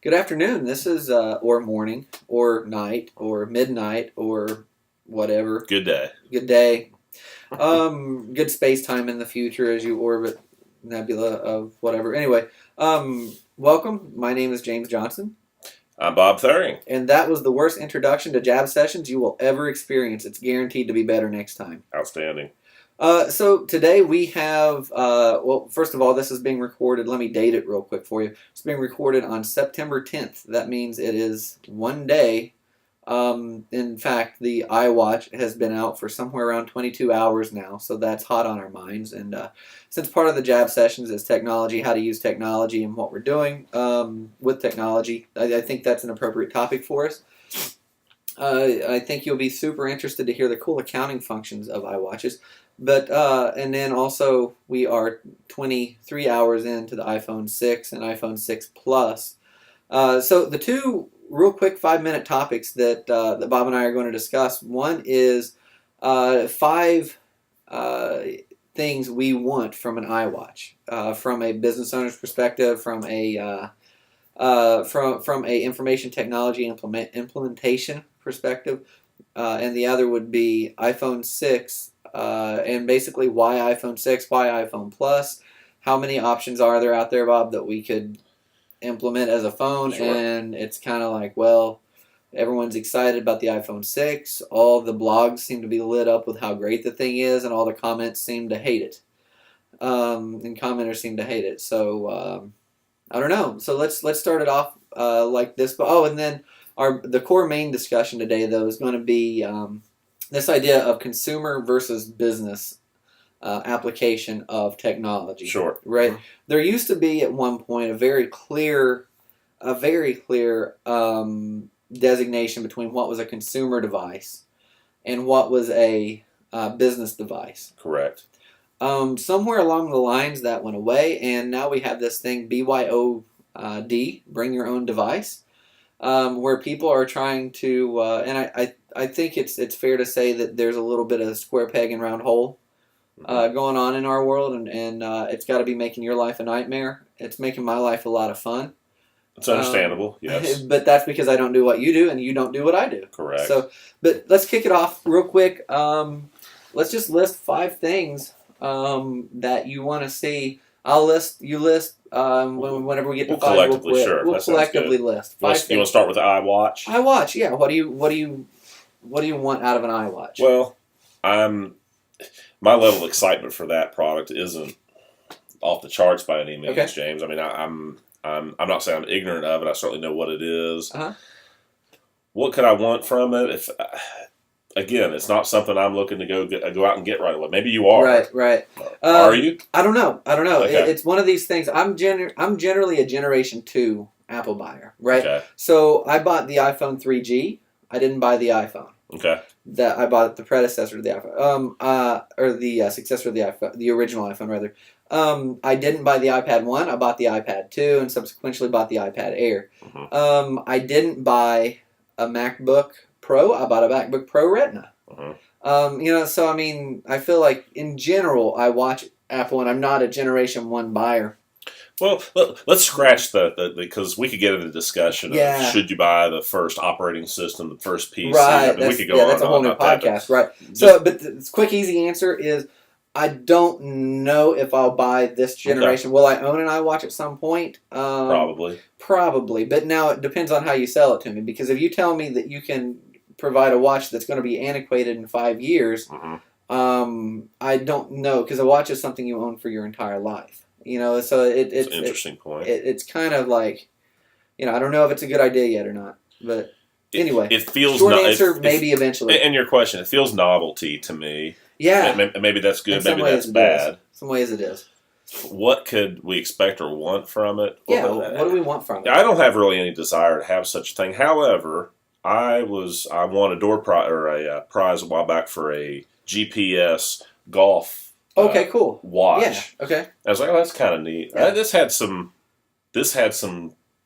Good afternoon. This is or morning or night or midnight or whatever. Good day. Good day. Good space time in the future as you orbit nebula of whatever. Anyway, welcome. My name is James Johnson, I'm Bob Thuring. and that was the worst introduction to Jab Sessions you will ever experience. It's guaranteed to be better next time. Outstanding. So today we have, well, first of all, this is being recorded. Let me date it real quick for you. It's being recorded on September 10th. That means it is one day. In fact, the iWatch has been out for somewhere around 22 hours now, so that's hot on our minds. And since part of the Jab Sessions is technology, how to use technology and what we're doing with technology, I think that's an appropriate topic for us. I think you'll be super interested to hear the cool accounting functions of iWatches. But and then also we are 23 hours into the iPhone 6 and iPhone 6 Plus. So the two real quick 5-minute topics that Bob and I are going to discuss. One is 5 things we want from an iWatch, from a business owner's perspective, from a information technology implementation perspective, and the other would be iPhone 6. And basically why iPhone 6, why iPhone Plus, how many options are there out there, Bob, that we could implement as a phone? Sure. And it's kind of like, well, everyone's excited about the iPhone 6. All the blogs seem to be lit up with how great the thing is, and all the comments seem to hate it. And commenters seem to hate it. So, I don't know. So let's start it off like this. Oh, and then the core main discussion today, though, is going to be this idea of consumer versus business application of technology. Sure. Right. There used to be at one point a very clear designation between what was a consumer device and what was a business device. Correct. Somewhere along the lines that went away, and now we have this thing BYOD, bring your own device, where people are trying to, and I think it's fair to say that there's a little bit of square peg and round hole going on in our world, and it's got to be making your life a nightmare. It's making my life a lot of fun. It's understandable, yes. But that's because I don't do what you do, and you don't do what I do. Correct. So, but let's kick it off real quick. Let's just list 5 things that you want to see. You list whenever we get to 5. Collectively, sure. We'll collectively list 5 things. You want to start with the iWatch? iWatch, yeah. What do you want out of an iWatch? Well, my level of excitement for that product isn't off the charts by any means, Okay. James. I mean, I'm not saying I'm ignorant of it. I certainly know what it is. Uh-huh. What could I want from it? If again, it's not something I'm looking to go out and get right away. Maybe you are. Right. Are you? I don't know. Okay. It's one of these things. I'm generally a Generation 2 Apple buyer, right? Okay. So I bought the iPhone 3G. I didn't buy the iPhone. Okay. That I bought the predecessor to the iPhone, or the successor of the iPhone, the original iPhone rather. I didn't buy the iPad 1. I bought the iPad 2, and subsequently bought the iPad Air. Mm-hmm. I didn't buy a MacBook Pro. I bought a MacBook Pro Retina. Mm-hmm. So I mean, I feel like in general, I watch Apple, and I'm not a Generation 1 buyer. Well, let's scratch because we could get into discussion of should you buy the first operating system, the first PC. Right. I mean, we could go on that's a whole new podcast, right? So, but the quick, easy answer is I don't know if I'll buy this generation. Okay. Will I own an iWatch at some point? Probably. But now it depends on how you sell it to me. Because if you tell me that you can provide a watch that's going to be antiquated in 5 years, mm-hmm. I don't know. Because a watch is something you own for your entire life. So it's an interesting point. It's kind of like, I don't know if it's a good idea yet or not. But anyway, it feels short answer, maybe eventually. And your question, it feels novelty to me. Yeah. Maybe that's good. Maybe that's bad. Some ways it is. What could we expect or want from it? Yeah. What do we want from it? I don't have really any desire to have such a thing. However, I won a a prize a while back for a GPS golf. Okay, cool. Watch. Yeah. Okay. I was like, oh, that's kind of neat. Yeah. This had some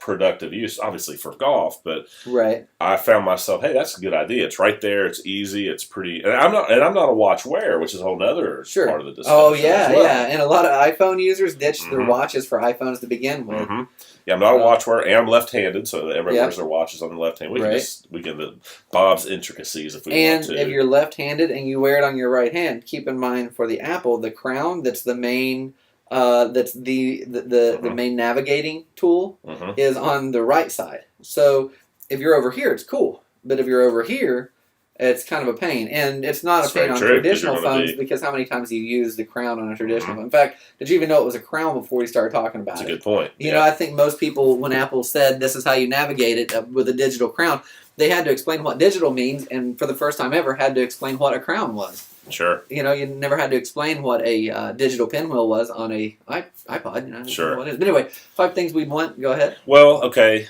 productive use, obviously for golf, but Right. I found myself, hey, that's a good idea. It's right there. It's easy. It's pretty. And I'm not a watch wearer, which is a whole other Sure. part of the discussion. Oh yeah, as well. yeah. And a lot of iPhone users ditch their Mhm. watches for iPhones to begin with. Mm-hmm. Yeah, I'm not a watch wearer, and I'm left-handed, so everybody Yep. wears their watches on the left hand. We Right. can the Bob's intricacies if we And want to. if you're left-handed and you wear it on your right hand, keep in mind for the Apple, the crown that's the main, that's the Mhm. main navigating tool Mm-hmm. is on the right side. So if you're over here, it's cool, but if you're over here, it's kind of a pain, and it's not That's a pain very on true, 'cause traditional you're gonna phones be- because how many times do you use the crown on a traditional Mhm. phone? In fact, did you even know it was a crown before we started talking about That's a it? good point. You know, I think most people, when Apple said this is how you navigate it with a digital crown, they had to explain what digital means, and for the first time ever, had to explain what a crown was. Sure. You know, you never had to explain what a digital pinwheel was on a iPod. You know, Sure. what it is. But anyway, 5 things we'd want. Go ahead. Well, okay.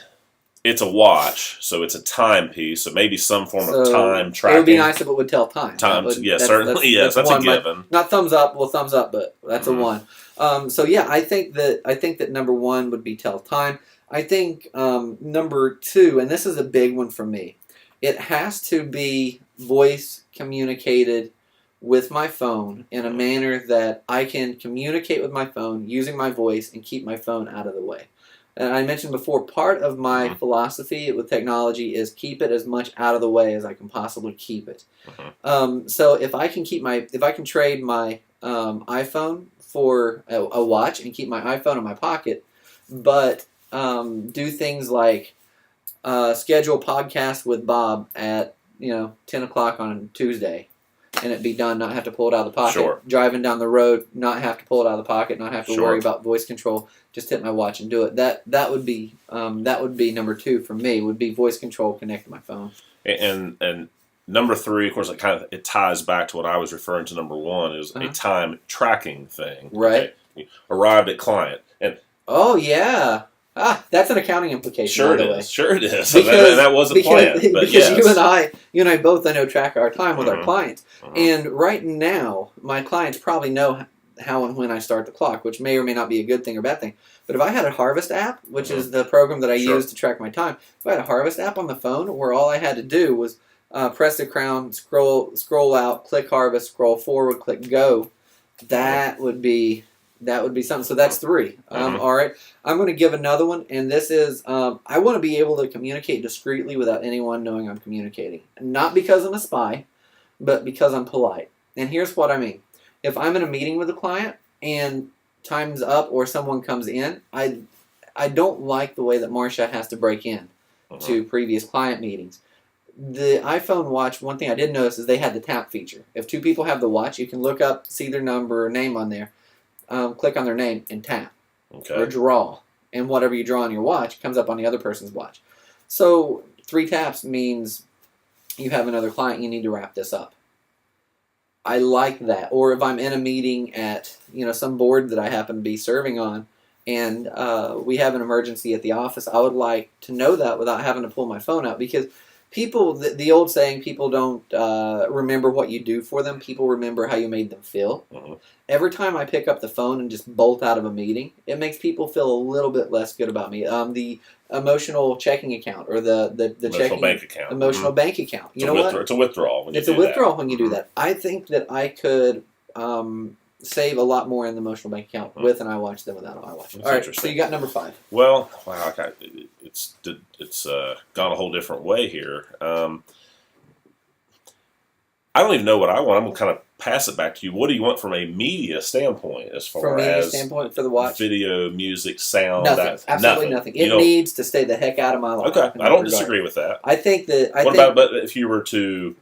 It's a watch, so it's a timepiece, so maybe some form of time tracking. It would be nice if it would tell time. Time, Would, yeah, certainly, yes, that's a one. given. Not thumbs up, well, thumbs up, but that's Mhm. a 1. So yeah, I think that number 1 would be tell time. I think number 2, and this is a big one for me, it has to be voice communicated with my phone in a manner that I can communicate with my phone using my voice and keep my phone out of the way. And I mentioned before, part of my philosophy with technology is keep it as much out of the way as I can possibly keep it. So if I can trade my iPhone for a watch and keep my iPhone in my pocket, but do things like schedule a podcast with Bob at 10 o'clock on Tuesday, and it be done, not have to pull it out of the pocket. Sure. Driving down the road, not have to pull it out of the pocket, not have to Sure. worry about voice control. Just hit my watch and do it. That would be number 2 for me. Would be voice control connect to my phone. And number 3, of course, it ties back to what I was referring to. Number 1 is a time tracking thing. Right. Okay? Arrived at client, and oh yeah. That's an accounting implication. sure by it the way. is. Sure it is. Because, that wasn't planned. But because yes. you and I both, I know, track our time with our Mhm. clients. And right now, my clients probably know how and when I start the clock, which may or may not be a good thing or bad thing. But if I had a Harvest app, which is the program that I Sure. use to track my time, if I had a Harvest app on the phone where all I had to do was press the crown, scroll out, click Harvest, scroll forward, click Go, that would be something. So that's 3. All right. I'm going to give another one, and this is I want to be able to communicate discreetly without anyone knowing I'm communicating. Not because I'm a spy, but because I'm polite. And here's what I mean. If I'm in a meeting with a client and time's up or someone comes in, I don't like the way that Marcia has to break in to previous client meetings. The iPhone watch, one thing I did notice is they had the tap feature. If 2 people have the watch, you can look up, see their number or name on there, click on their name and tap or draw. And whatever you draw on your watch comes up on the other person's watch. So 3 taps means you have another client, you need to wrap this up. I like that. Or if I'm in a meeting at some board that I happen to be serving on, and we have an emergency at the office, I would like to know that without having to pull my phone out, because people, the old saying, people don't remember what you do for them. People remember how you made them feel. Every time I pick up the phone and just bolt out of a meeting, it makes people feel a little bit less good about me. The emotional checking account or the emotional bank account. Emotional bank account. You know what? It's a withdrawal. It's a withdrawal when you do that. I think that I could save a lot more in the emotional bank account with an iWatch than without an iWatch. All right, so you got number 5. Well, wow, okay. It's gone a whole different way here. I don't even know what I want. I'm going to kind of pass it back to you. What do you want from a media standpoint as far From a media as standpoint for the watch? video, music, sound? Nothing. Absolutely nothing. It needs to stay the heck out of my life. Okay, I don't disagree with that. I think that... But if you were to...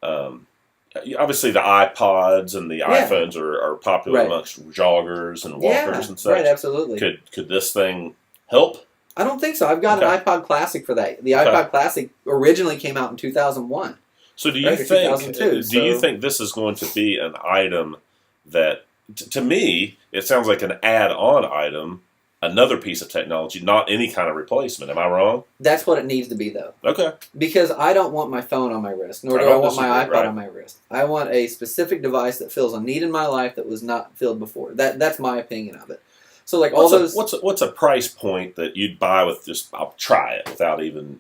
obviously, the iPods and the iPhones are popular amongst joggers and walkers and such. Right, absolutely. Could this thing help? I don't think so. I've got an iPod Classic for that. The iPod Classic originally came out in 2001. So do you think this is going to be an item that, to me, it sounds like an add-on item, another piece of technology, not any kind of replacement. Am I wrong? That's what it needs to be, though. Okay. Because I don't want my phone on my wrist, nor do I want my iPod on my wrist. I want a specific device that fills a need in my life that was not filled before. That's my opinion of it. So like all those. What's a price point that you'd buy with just I'll try it without even?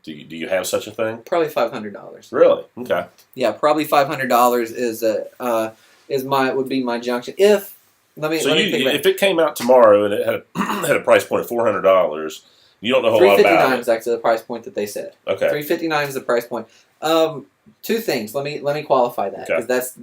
Do you have such a thing? Probably $500. Really? Okay. Yeah, probably $500 would be my junction. If let me think about if it came out tomorrow and it had had a price point of $400, you don't know a whole lot about it. $359 is actually the price point that they said. Okay. $359 is the price point. Two things. Let me qualify that because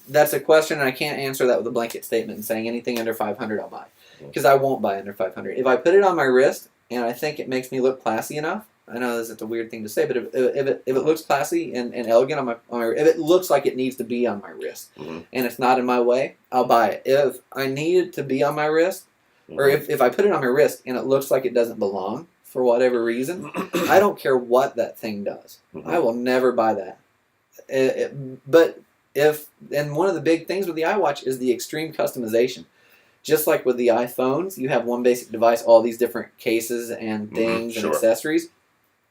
that's a question, and I can't answer that with a blanket statement and saying anything under $500 I'll buy, because I won't buy under $500. If I put it on my wrist and I think it makes me look classy enough, I know this is a weird thing to say, but if it looks classy and elegant on my if it looks like it needs to be on my wrist and it's not in my way, I'll buy it. If I need it to be on my wrist, or if I put it on my wrist and it looks like it doesn't belong for whatever reason, I don't care what that thing does. I will never buy that. And one of the big things with the iWatch is the extreme customization. Just like with the iPhones, you have one basic device, all these different cases and things and accessories.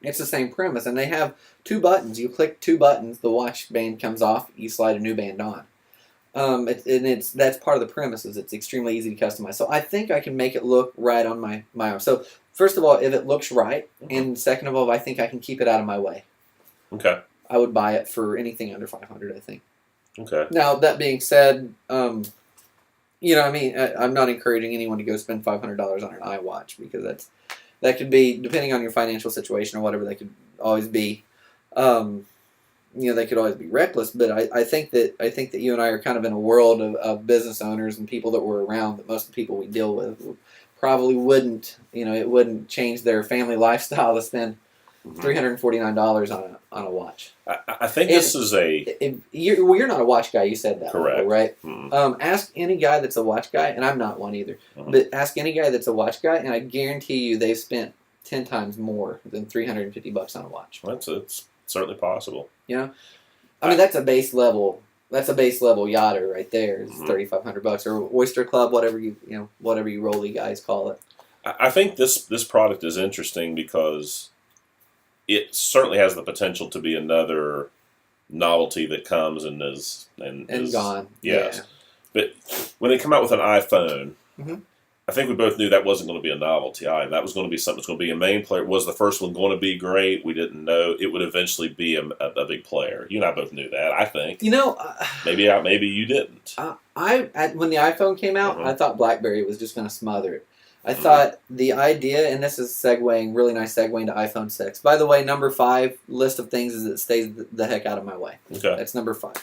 It's the same premise, and they have 2 buttons. You click 2 buttons, the watch band comes off, you slide a new band on. That's part of the premise, is it's extremely easy to customize. So I think I can make it look right on my arm. So first of all, if it looks right, and second of all, I think I can keep it out of my way. Okay. I would buy it for anything under $500, I think. Okay. Now, that being said, I'm not encouraging anyone to go spend $500 on an iWatch, because that could be, depending on your financial situation or whatever, that could always be, they could always be reckless. But I think that you and I are kind of in a world of business owners and people that we're around, that most of the people we deal with probably wouldn't, it wouldn't change their family lifestyle to spend $349 on a watch. I think this is you're not a watch guy. You said that. Correct. Before, right? Ask any guy that's a watch guy, and I'm not one either. But ask any guy that's a watch guy, and I guarantee you they've spent 10 times more than $350 on a watch. It's certainly possible. I mean, that's a base level. That's a base level yachter right there. It's $3,500, or Oyster Club, whatever you rolly guys call it. I think this product is interesting because it certainly has the potential to be another novelty that comes and is gone. Yes, yeah. But when they come out with an iPhone, I think we both knew that wasn't going to be a novelty either. That was going to be something that's going to be a main player. Was the first one going to be great? We didn't know. It would eventually be a big player. You and I both knew that, I think. Maybe you didn't. When the iPhone came out, I thought BlackBerry was just going to smother it. I thought the idea, and this is really nice segue into iPhone 6. By the way, number 5 list of things is it stays the heck out of my way. Okay. That's number 5.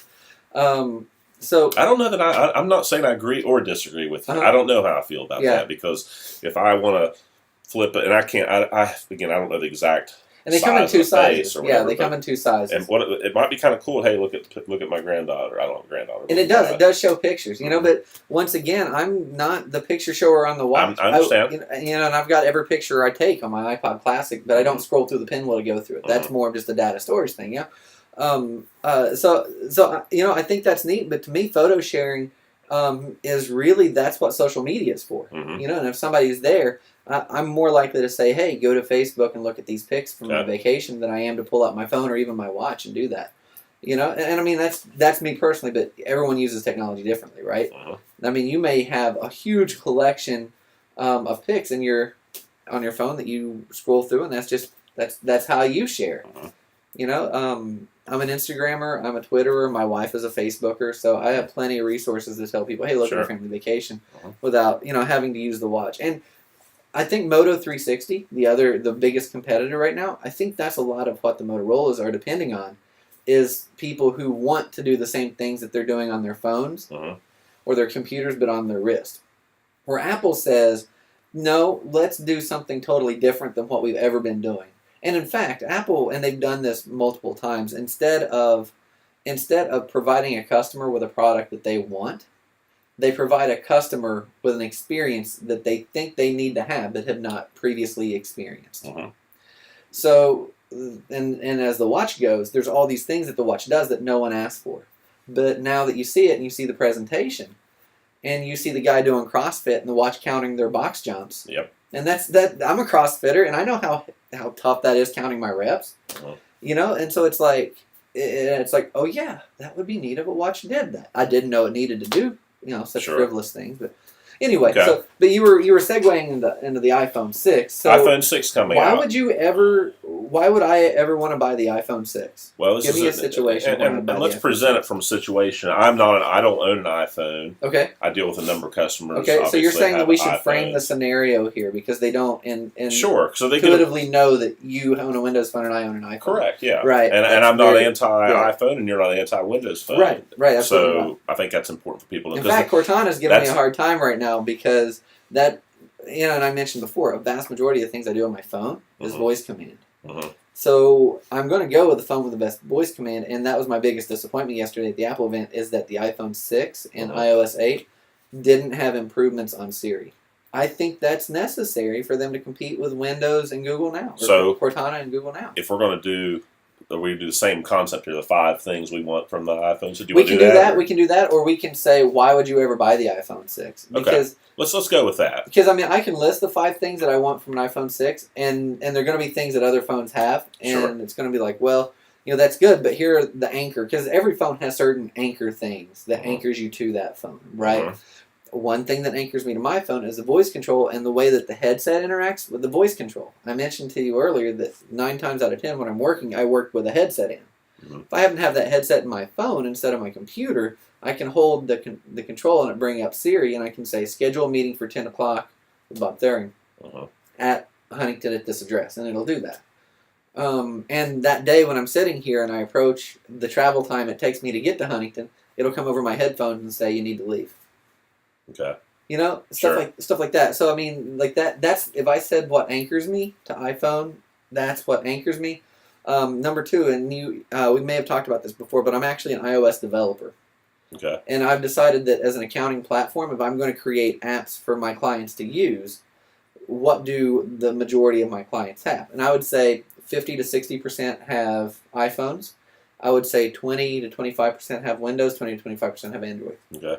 So I don't know that I'm not saying I agree or disagree with you. I don't know how I feel about that, because if I want to flip it, and I can't, I don't know the exact. And they come in 2 sizes. They come in 2 sizes. And it might be kind of cool. Hey, look at my granddaughter. I don't have a granddaughter. And it does show pictures, But once again, I'm not the picture shower on the watch. I understand. And I've got every picture I take on my iPod Classic, but I don't scroll through the pinwheel to go through it. That's more of just a data storage thing, yeah. I think that's neat. But to me, photo sharing is really, that's what social media is for. And if somebody's there, I'm more likely to say, hey, go to Facebook and look at these pics from my vacation than I am to pull out my phone or even my watch and do that. And I mean, that's me personally, but everyone uses technology differently, right? I mean, you may have a huge collection of pics on your phone that you scroll through, and that's how you share. I'm an Instagrammer, I'm a Twitterer, my wife is a Facebooker, so I have plenty of resources to tell people, hey, look at our family vacation, without having to use the watch. And I think Moto 360, the biggest competitor right now, I think that's a lot of what the Motorola's are depending on, is people who want to do the same things that they're doing on their phones or their computers, but on their wrist. Where Apple says, no, let's do something totally different than what we've ever been doing. And in fact, Apple, and they've done this multiple times, instead of providing a customer with a product that they want, they provide a customer with an experience that they think they need to have but have not previously experienced. So, and as the watch goes, there's all these things that the watch does that no one asked for. But now that you see it and you see the presentation, and you see the guy doing CrossFit and the watch counting their box jumps. Yep. And that's I'm a CrossFitter, and I know how tough that is, counting my reps. And so it's like, oh yeah, that would be neat if a watch did that. I didn't know it needed to do such frivolous things, but Anyway, Okay. but you were segueing into the iPhone 6. So iPhone 6 coming out. Why would I ever want to buy the iPhone 6? Well, Give me a situation. And let's present it from a situation. I don't own an iPhone. Okay. I deal with a number of customers. Okay, so you're saying that we should iPhones. frame the scenario here because they don't sure, so they intuitively know that you own a Windows phone and I own an iPhone. Correct, yeah. Right. And I'm not anti-iPhone and you're not anti-Windows phone. Right, absolutely. So I think that's important for people to know. In fact, Cortana's giving me a hard time right now because that, and I mentioned before, a vast majority of the things I do on my phone is voice command. Mm-hmm. So I'm going to go with the phone with the best voice command, and that was my biggest disappointment yesterday at the Apple event, is that the iPhone 6 and iOS 8 didn't have improvements on Siri. I think that's necessary for them to compete with Windows and Google Now. So Cortana and Google Now. If we're going to do the same concept here, the 5 things we want from the iPhone. So we can do that. We can do that, or we can say, why would you ever buy the iPhone 6? Because let's go with that. Because I can list the 5 things that I want from an iPhone 6, and they're going to be things that other phones have, and it's going to be like, well, that's good, but here are the anchor, because every phone has certain anchor things that anchors you to that phone, right? One thing that anchors me to my phone is the voice control and the way that the headset interacts with the voice control. I mentioned to you earlier that 9 times out of 10 when I'm working, I work with a headset in. If I happen to have that headset in my phone instead of my computer, I can hold the control and it bring up Siri, and I can say, schedule a meeting for 10 o'clock with Bob Thering at Huntington at this address, and it'll do that. And that day when I'm sitting here and I approach the travel time it takes me to get to Huntington, it'll come over my headphones and say, you need to leave. Okay. Stuff like that. So that's if I said what anchors me to iPhone, that's what anchors me. Number 2, and we may have talked about this before, but I'm actually an iOS developer. Okay. And I've decided that as an accounting platform, if I'm going to create apps for my clients to use, what do the majority of my clients have? And I would say 50 to 60% have iPhones. I would say 20 to 25% have Windows, 20 to 25% have Android. Okay.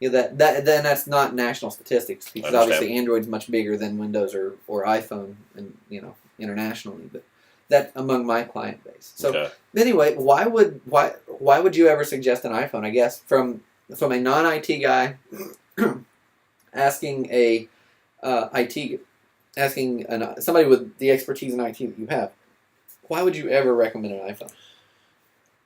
Then that's not national statistics, because obviously Android's much bigger than Windows or iPhone, and internationally, but that among my client base. So anyway, why would you ever suggest an iPhone? I guess from a non-IT guy asking somebody with the expertise in IT that you have, why would you ever recommend an iPhone?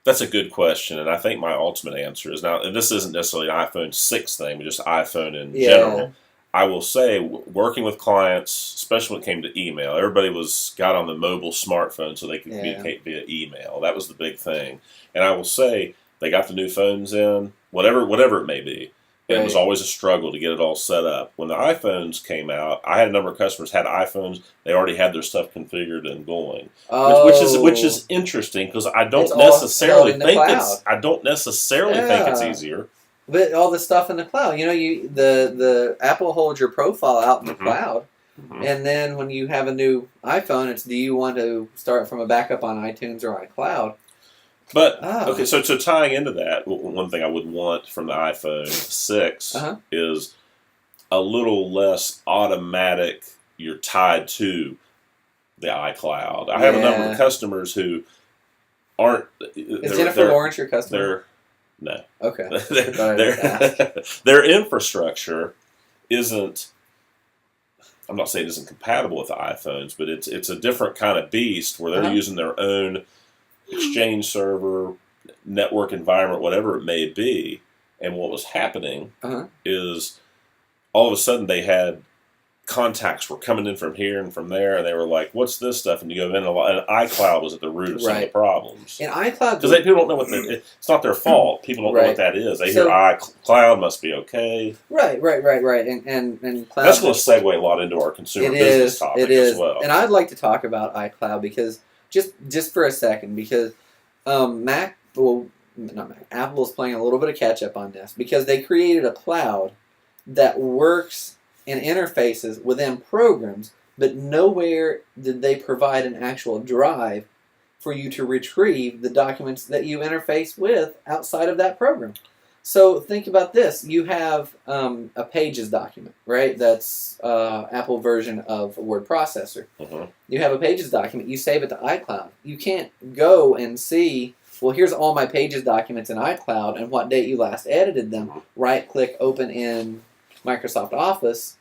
That's a good question, and I think my ultimate answer is, now, and this isn't necessarily an iPhone 6 thing, but just iPhone in general. I will say, working with clients, especially when it came to email, everybody got on the mobile smartphone so they could communicate via email. That was the big thing. And I will say, they got the new phones in, whatever it may be. And it was always a struggle to get it all set up. When the iPhones came out, I had a number of customers had iPhones. They already had their stuff configured and going, which is interesting, because I don't necessarily think it's easier. But all the stuff in the cloud, the Apple holds your profile out in the cloud, and then when you have a new iPhone, it's, do you want to start from a backup on iTunes or iCloud? But okay, so tying into that, one thing I would want from the iPhone 6 is a little less automatic. You're tied to the iCloud. I have a number of customers who aren't. Is Jennifer Lawrence your customer? No. Okay. Their infrastructure isn't. I'm not saying it isn't compatible with the iPhones, but it's a different kind of beast where they're using their own Exchange server, network environment, whatever it may be. And what was happening is all of a sudden they had contacts were coming in from here and from there, and they were like, what's this stuff? And you go in, and iCloud was at the root of some of the problems. And iCloud... Because people don't know it's not their fault. People don't know what that is. They hear iCloud must be okay. Right. And cloud... That's going to segue a lot into our consumer business topic as well. And I'd like to talk about iCloud because... Just for a second, because Apple is playing a little bit of catch up on this, because they created a cloud that works and interfaces within programs, but nowhere did they provide an actual drive for you to retrieve the documents that you interface with outside of that program. So think about this. You have a Pages document, right? That's Apple version of a word processor. You have a Pages document. You save it to iCloud. You can't go and see, well, here's all my Pages documents in iCloud and what date you last edited them. Right-click, open in Microsoft Office,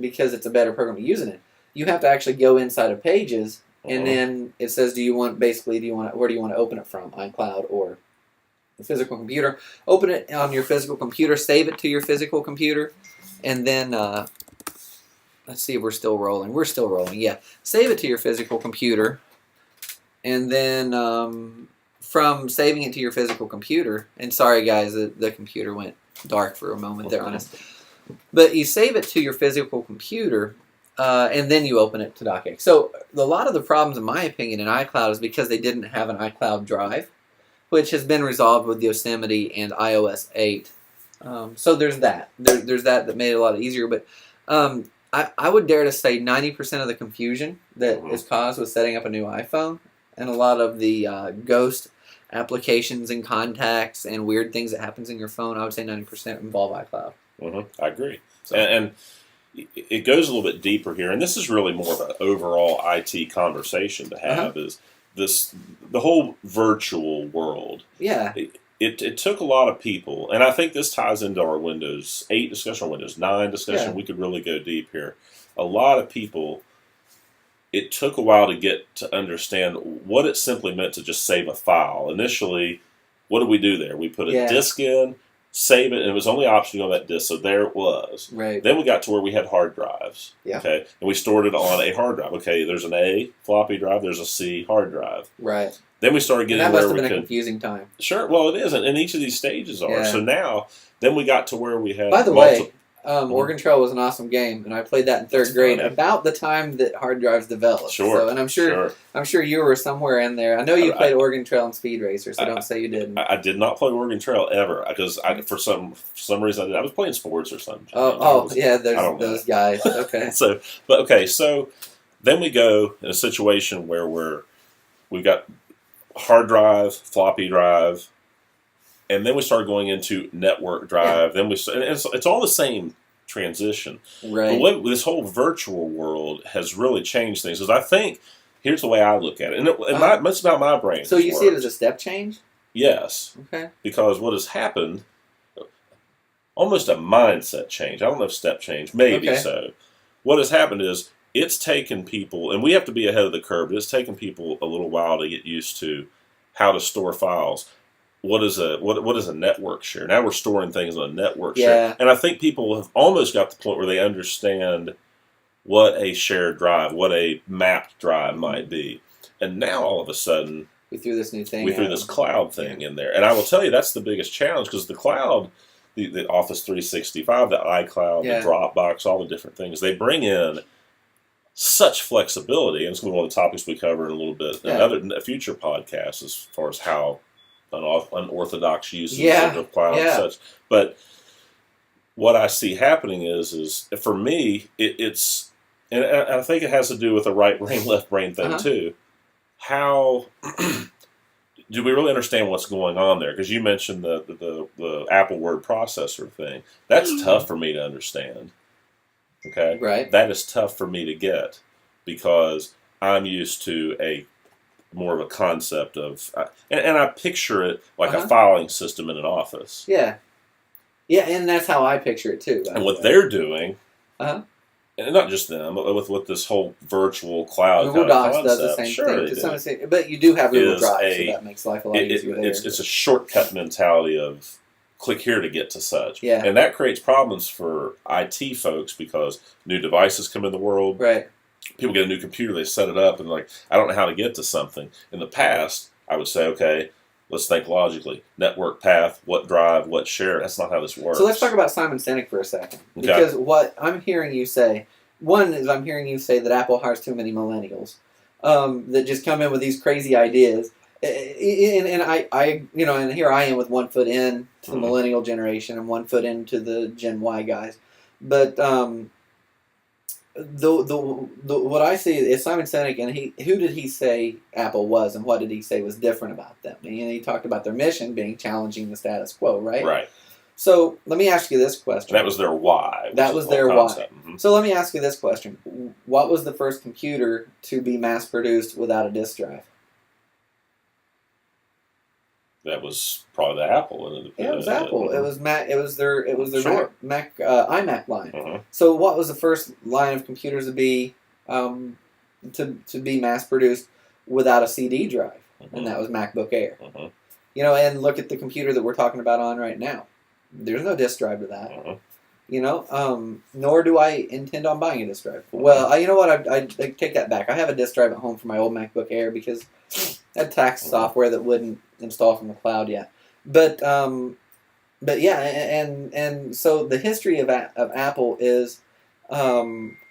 because it's a better program to use in it, you have to actually go inside of Pages, and then it says, where do you want to open it from, iCloud or the physical computer? Open it on your physical computer, save it to your physical computer, and then let's see if we're still rolling. We're still rolling, yeah. Save it to your physical computer, and then from saving it to your physical computer, and sorry guys, the computer went dark for a moment there on us. But you save it to your physical computer, and then you open it to DocX. So a lot of the problems, in my opinion, in iCloud is because they didn't have an iCloud drive, which has been resolved with Yosemite and iOS 8. So there's that. There's that made it a lot easier. But I would dare to say 90% of the confusion that is caused with setting up a new iPhone, and a lot of the ghost applications and contacts and weird things that happens in your phone, I would say 90% involve iCloud. I agree. So. And it goes a little bit deeper here, and this is really more of an overall IT conversation to have, is the whole virtual world. Yeah. It took a lot of people, and I think this ties into our Windows 8 discussion, or Windows 9 discussion. Yeah. We could really go deep here. A lot of people, it took a while to get to understand what it simply meant to just save a file. Initially, what did we do there? We put a disk in, save it, and it was only optional on that disk, so there it was. Right. Then we got to where we had hard drives. Yeah. Okay, and we stored it on a hard drive. Okay, there's an A floppy drive, there's a C hard drive. Right. Then we started getting and where that must we have been could. A confusing time. Sure. Well, it is, and each of these stages are. Yeah. So now, then we got to where we had. By the way, Oregon Trail was an awesome game, and I played that in third grade, about the time that hard drives developed. Sure. So, and I'm sure you were somewhere in there. I know you played Oregon Trail and Speed Racer, so don't say you didn't. I did not play Oregon Trail ever, because for some reason I did. I was playing sports or something. There's those guys. Okay. So then we go in a situation where we've got hard drive, floppy drive. And then we started going into network drive. Then it's all the same transition. Right. But this whole virtual world has really changed things. Because I think, here's the way I look at it. And it's about my brain. So you see it as a step change? Yes. Okay. Because what has happened, almost a mindset change. I don't know if step change, maybe so. What has happened is it's taken people, and we have to be ahead of the curve, but it's taken people a little while to get used to how to store files. What is a network share? Now we're storing things on a network share. And I think people have almost got to the point where they understand what a shared drive, what a mapped drive might be. And now all of a sudden, we threw this new thing. We threw this cloud thing in there. And I will tell you, that's the biggest challenge, because the cloud, the Office 365, the iCloud, the Dropbox, all the different things, they bring in such flexibility. And it's going to be one of the topics we cover in a little bit in future podcasts, as far as how unorthodox usage of cloud and such. But what I see happening is for me, it's, and I think it has to do with the right brain, left brain thing too. How do we really understand what's going on there? Because you mentioned the Apple word processor thing. That's tough for me to understand. Okay? Right. That is tough for me to get, because I'm used to more of a concept of, and I picture it like a filing system in an office. Yeah. Yeah, and that's how I picture it too. And what they're doing, and not just them, but with this whole virtual cloud Google kind of Docs does the same thing to some extent, but you do have Google Drive, so that makes life a lot easier there. It's a shortcut mentality of click here to get to such. Yeah. And that creates problems for IT folks, because new devices come in the world. Right. People get a new computer, they set it up, and I don't know how to get to something. In the past, I would say, okay, let's think logically. Network path, what drive, what share. That's not how this works. So let's talk about Simon Sinek for a second. Because what I'm hearing you say, one is I'm hearing you say that Apple hires too many millennials that just come in with these crazy ideas. And I and here I am with one foot in to the millennial generation and one foot into the Gen Y guys. But what I see is Simon Sinek, and who did he say Apple was, and what did he say was different about them? And he talked about their mission being challenging the status quo, right? Right. So let me ask you this question. That was their why. That was their why. So let me ask you this question. What was the first computer to be mass-produced without a disk drive? That was probably the Apple. Yeah, it was Apple. It was Mac. It was their Sure. Mac iMac line. So what was the first line of computers to be to be mass produced without a CD drive? And that was MacBook Air. You know, and look at the computer that we're talking about on right now. There's no disk drive to that. You know, nor do I intend on buying a disk drive. Well, you know what? I take that back. I have a disk drive at home for my old MacBook Air because I had tax software that wouldn't install from the cloud yet. But yeah, and so the history of Apple is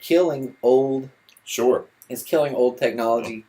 killing old. Sure. Is killing old technology.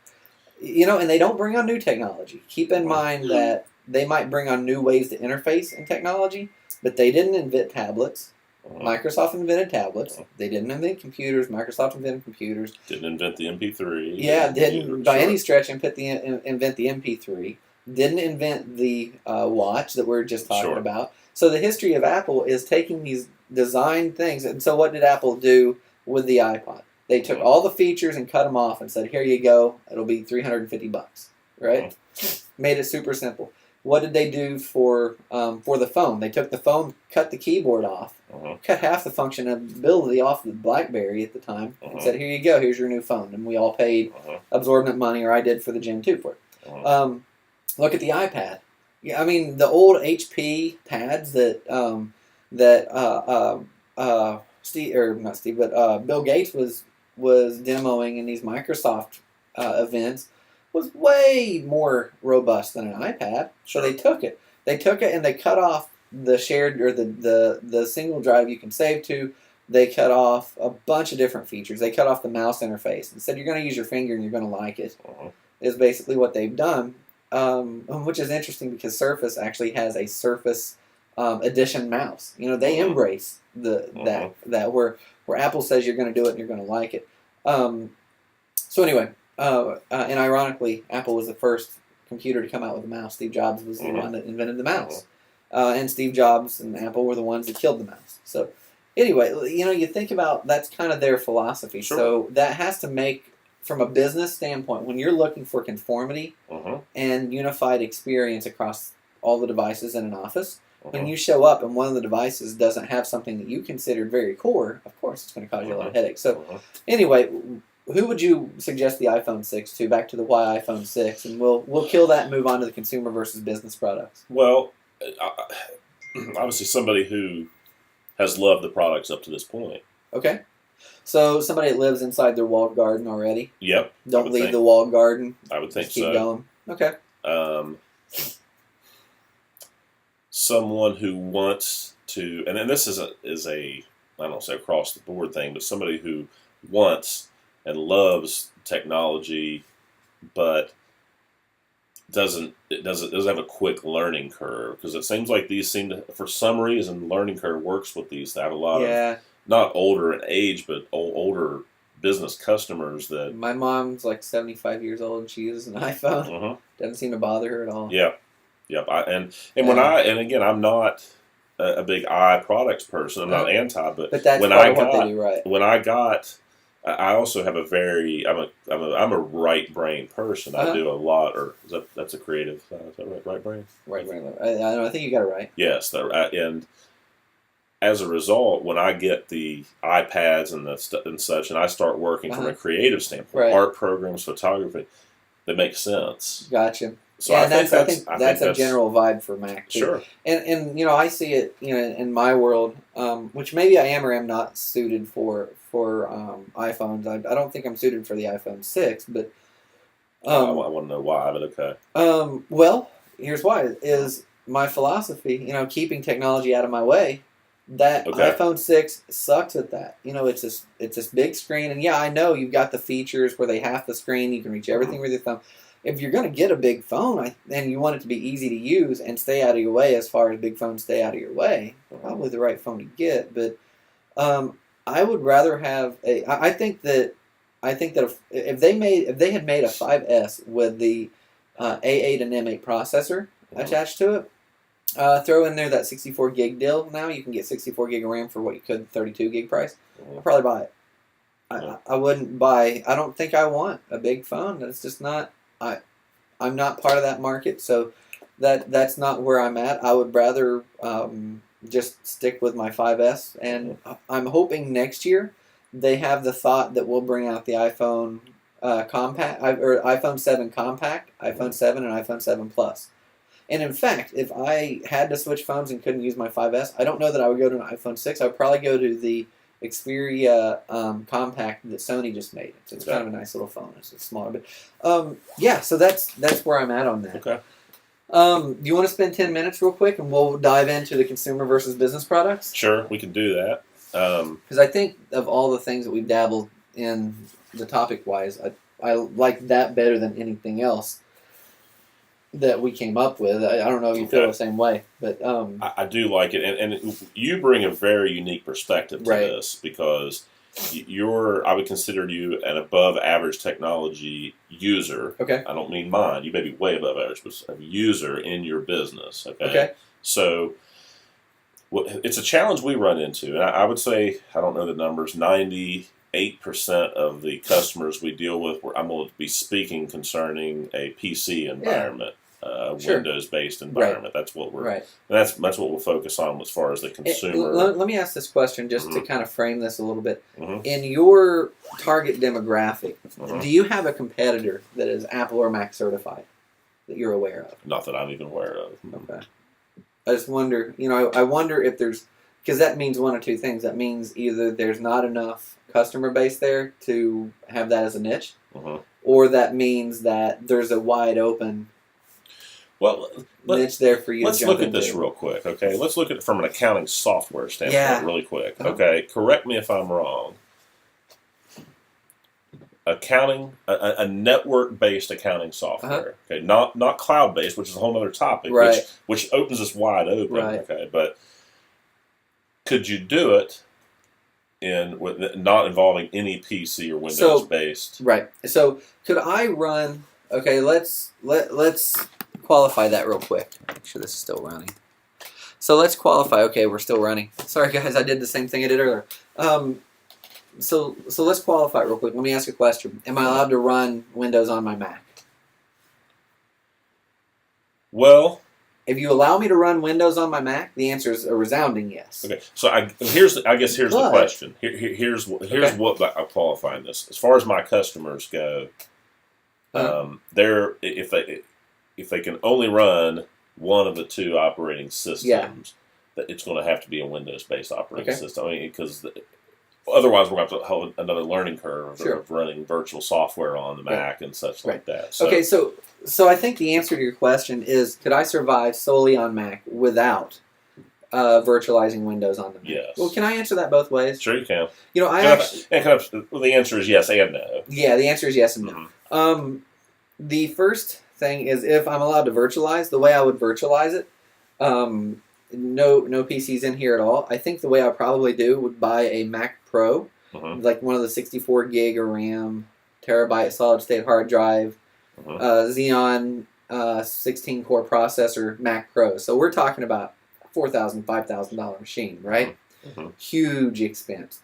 You know, and they don't bring on new technology. Keep in mind that they might bring on new ways to interface in technology, but they didn't invent tablets. Microsoft invented tablets. They didn't invent computers. Microsoft invented computers. Didn't invent the MP3. Yeah, didn't by any stretch invent the MP3. Didn't invent the watch that we're just talking about. So the history of Apple is taking these design things. And so what did Apple do with the iPod? They took all the features and cut them off and said, "Here you go. It'll be $350." Right? Made it super simple. What did they do for the phone? They took the phone, cut the keyboard off, cut half the functionality off the BlackBerry at the time, and said, "Here you go. Here's your new phone." And we all paid absorbent money, or I did for the Gen 2 for it. Look at the iPad. Yeah, I mean the old HP pads that Bill Gates was demoing in these Microsoft events was way more robust than an iPad. So they took it. And they cut off the shared or the single drive you can save to. They cut off a bunch of different features. They cut off the mouse interface and said you're going to use your finger and you're going to like it. Is basically what they've done, which is interesting because Surface actually has a Surface Edition mouse. You know, they embrace that where Apple says you're going to do it and you're going to like it. So anyway. And ironically, Apple was the first computer to come out with a mouse. Steve Jobs was the one that invented the mouse. And Steve Jobs and Apple were the ones that killed the mouse. So anyway, you know, you think about that's kind of their philosophy. Sure. So that has to make, from a business standpoint, when you're looking for conformity and unified experience across all the devices in an office, when you show up and one of the devices doesn't have something that you considered very core, of course it's going to cause you a lot of headaches. So anyway, who would you suggest the iPhone 6 to? Back to the why iPhone 6, and we'll kill that and move on to the consumer versus business products. Well, obviously somebody who has loved the products up to this point. Okay. So somebody that lives inside their walled garden already? Yep. Don't leave the walled garden? I would think so. Keep going. Okay. Someone who wants to, and then this is a I don't say across the board thing, but somebody who wants and loves technology, but doesn't have a quick learning curve, because it seems like these seem to, for some reason, learning curve works with these. They have a lot of not older in age, but older business customers that. My mom's like 75 years old and she uses an iPhone. Doesn't seem to bother her at all. Yep. And again, I'm not a big products person. I'm not anti, but that's what they do right. When I also have I'm a right brain person. I do a lot, or that's a creative. Is that right brain? Right brain. I think you got it right. Yes, and as a result, when I get the iPads and such, and I start working from a creative standpoint, art programs, photography, they make sense. Gotcha. So I think that's a general vibe for Mac too. Sure. And you know, I see it, you know, in my world, which maybe I am or am not suited for iPhones. I don't think I'm suited for the iPhone 6, but I want to know why, but okay. Well, here's why: is my philosophy. You know, keeping technology out of my way. That iPhone 6 sucks at that. You know, it's this big screen, and yeah, I know you've got the features where they half the screen, you can reach everything with your thumb. If you're going to get a big phone and you want it to be easy to use and stay out of your way, as far as big phones stay out of your way, probably the right phone to get. But I would rather have a. I think that if they had made a 5S with the A8 and M8 processor attached to it, throw in there that 64 gig deal. Now you can get 64 gig of RAM for what you could 32 gig price. I'd probably buy it. I wouldn't buy. I don't think I want a big phone. That's just not. I'm not part of that market, so that's not where I'm at. I would rather just stick with my 5S, and I'm hoping next year they have the thought that we'll bring out the iPhone compact or iPhone 7 compact, iPhone 7, and iPhone 7 Plus. And in fact, if I had to switch phones and couldn't use my 5S, I don't know that I would go to an iPhone 6. I would probably go to the Xperia compact that Sony just made. It's kind of a nice little phone. It's smaller, but yeah. So that's where I'm at on that. Okay. Do you want to spend 10 minutes real quick, and we'll dive into the consumer versus business products? Sure, we can do that. Because I think of all the things that we've dabbled in, the topic-wise, I like that better than anything else that we came up with. I don't know if you feel the same way, but I do like it, and you bring a very unique perspective to this, because I would consider you an above average technology user. Okay. I don't mean mine. You may be way above average, but a user in your business. Okay. So it's a challenge we run into, and I would say, I don't know the numbers, 98% of the customers we deal with, I'm going to be speaking concerning a PC environment. Windows-based environment. That's what we're. That's what we'll focus on as far as the consumer. Let me ask this question just to kind of frame this a little bit. In your target demographic, do you have a competitor that is Apple or Mac certified that you're aware of? Not that I'm even aware of. Okay. I just wonder. I wonder if there's, because that means one or two things. That means either there's not enough customer base there to have that as a niche, or that means that there's a wide open. Niche there for you. Let's look at this real quick, okay? Let's look at it from an accounting software standpoint really quick. Okay, correct me if I'm wrong. Accounting, a network-based accounting software, okay, not cloud-based, which is a whole other topic, which opens us wide open, okay. But could you do it with not involving any PC or Windows-based? So could I run? Okay, let's qualify that real quick. Make sure this is still running. So let's qualify. Okay, we're still running. Sorry, guys, I did the same thing I did earlier. So let's qualify real quick. Let me ask you a question. Am I allowed to run Windows on my Mac? Well, if you allow me to run Windows on my Mac, the answer is a resounding yes. Okay, so here's the question. Here's what I'm qualifying this. As far as my customers go, if they can only run one of the two operating systems, that it's going to have to be a Windows-based operating system. I mean, because otherwise we're going to have to have another learning curve of running virtual software on the Mac and such like that. So, okay, so I think the answer to your question is, could I survive solely on Mac without virtualizing Windows on the Mac? Yes. Well, can I answer that both ways? Sure, you can. The answer is yes and no. Yeah, the answer is yes and no. The first thing is, if I'm allowed to virtualize, the way I would virtualize it, no PCs in here at all. I think the way I probably do would buy a Mac Pro, like one of the 64 gig of RAM, terabyte solid state hard drive, Xeon 16 core processor Mac Pro. So we're talking about $4,000, $5,000 machine, right? Huge expense.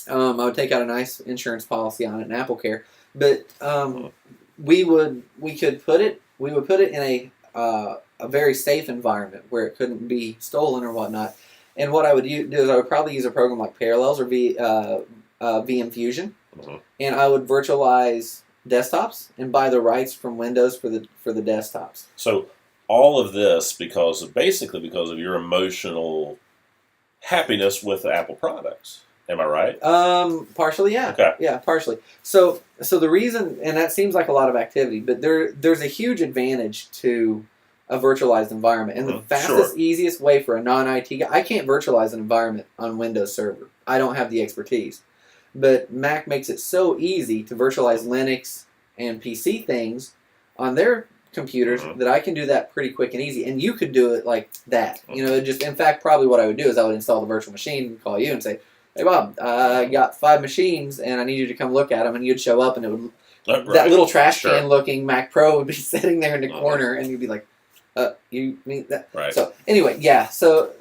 I would take out a nice insurance policy on it, an AppleCare, but we would put it in a very safe environment where it couldn't be stolen or whatnot. And what I would do is I would probably use a program like Parallels or VM Fusion, and I would virtualize desktops and buy the rights from Windows for the desktops. So all of this because of your emotional happiness with the Apple products. Am I right? Partially, yeah. Okay. Yeah, partially. So the reason, and that seems like a lot of activity, but there's a huge advantage to a virtualized environment. And the fastest, easiest way for a non-IT guy, I can't virtualize an environment on Windows Server. I don't have the expertise. But Mac makes it so easy to virtualize Linux and PC things on their computers that I can do that pretty quick and easy. And you could do it like that. In fact, probably what I would do is I would install the virtual machine and call you and say, "Hey Bob, I got 5 machines and I need you to come look at them." And you'd show up and it would that little trash can looking Mac Pro would be sitting there in the corner and you'd be like, you mean that? Right. So anyway, yeah. So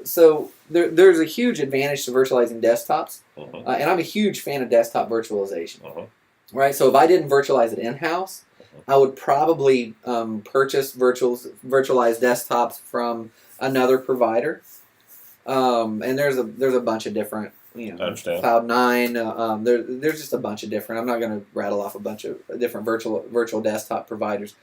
there's a huge advantage to virtualizing desktops, and I'm a huge fan of desktop virtualization. Right. So if I didn't virtualize it in house, I would probably purchase virtualized desktops from another provider. And there's a bunch of different, Cloud9. There's just a bunch of different. I'm not going to rattle off a bunch of different virtual desktop providers.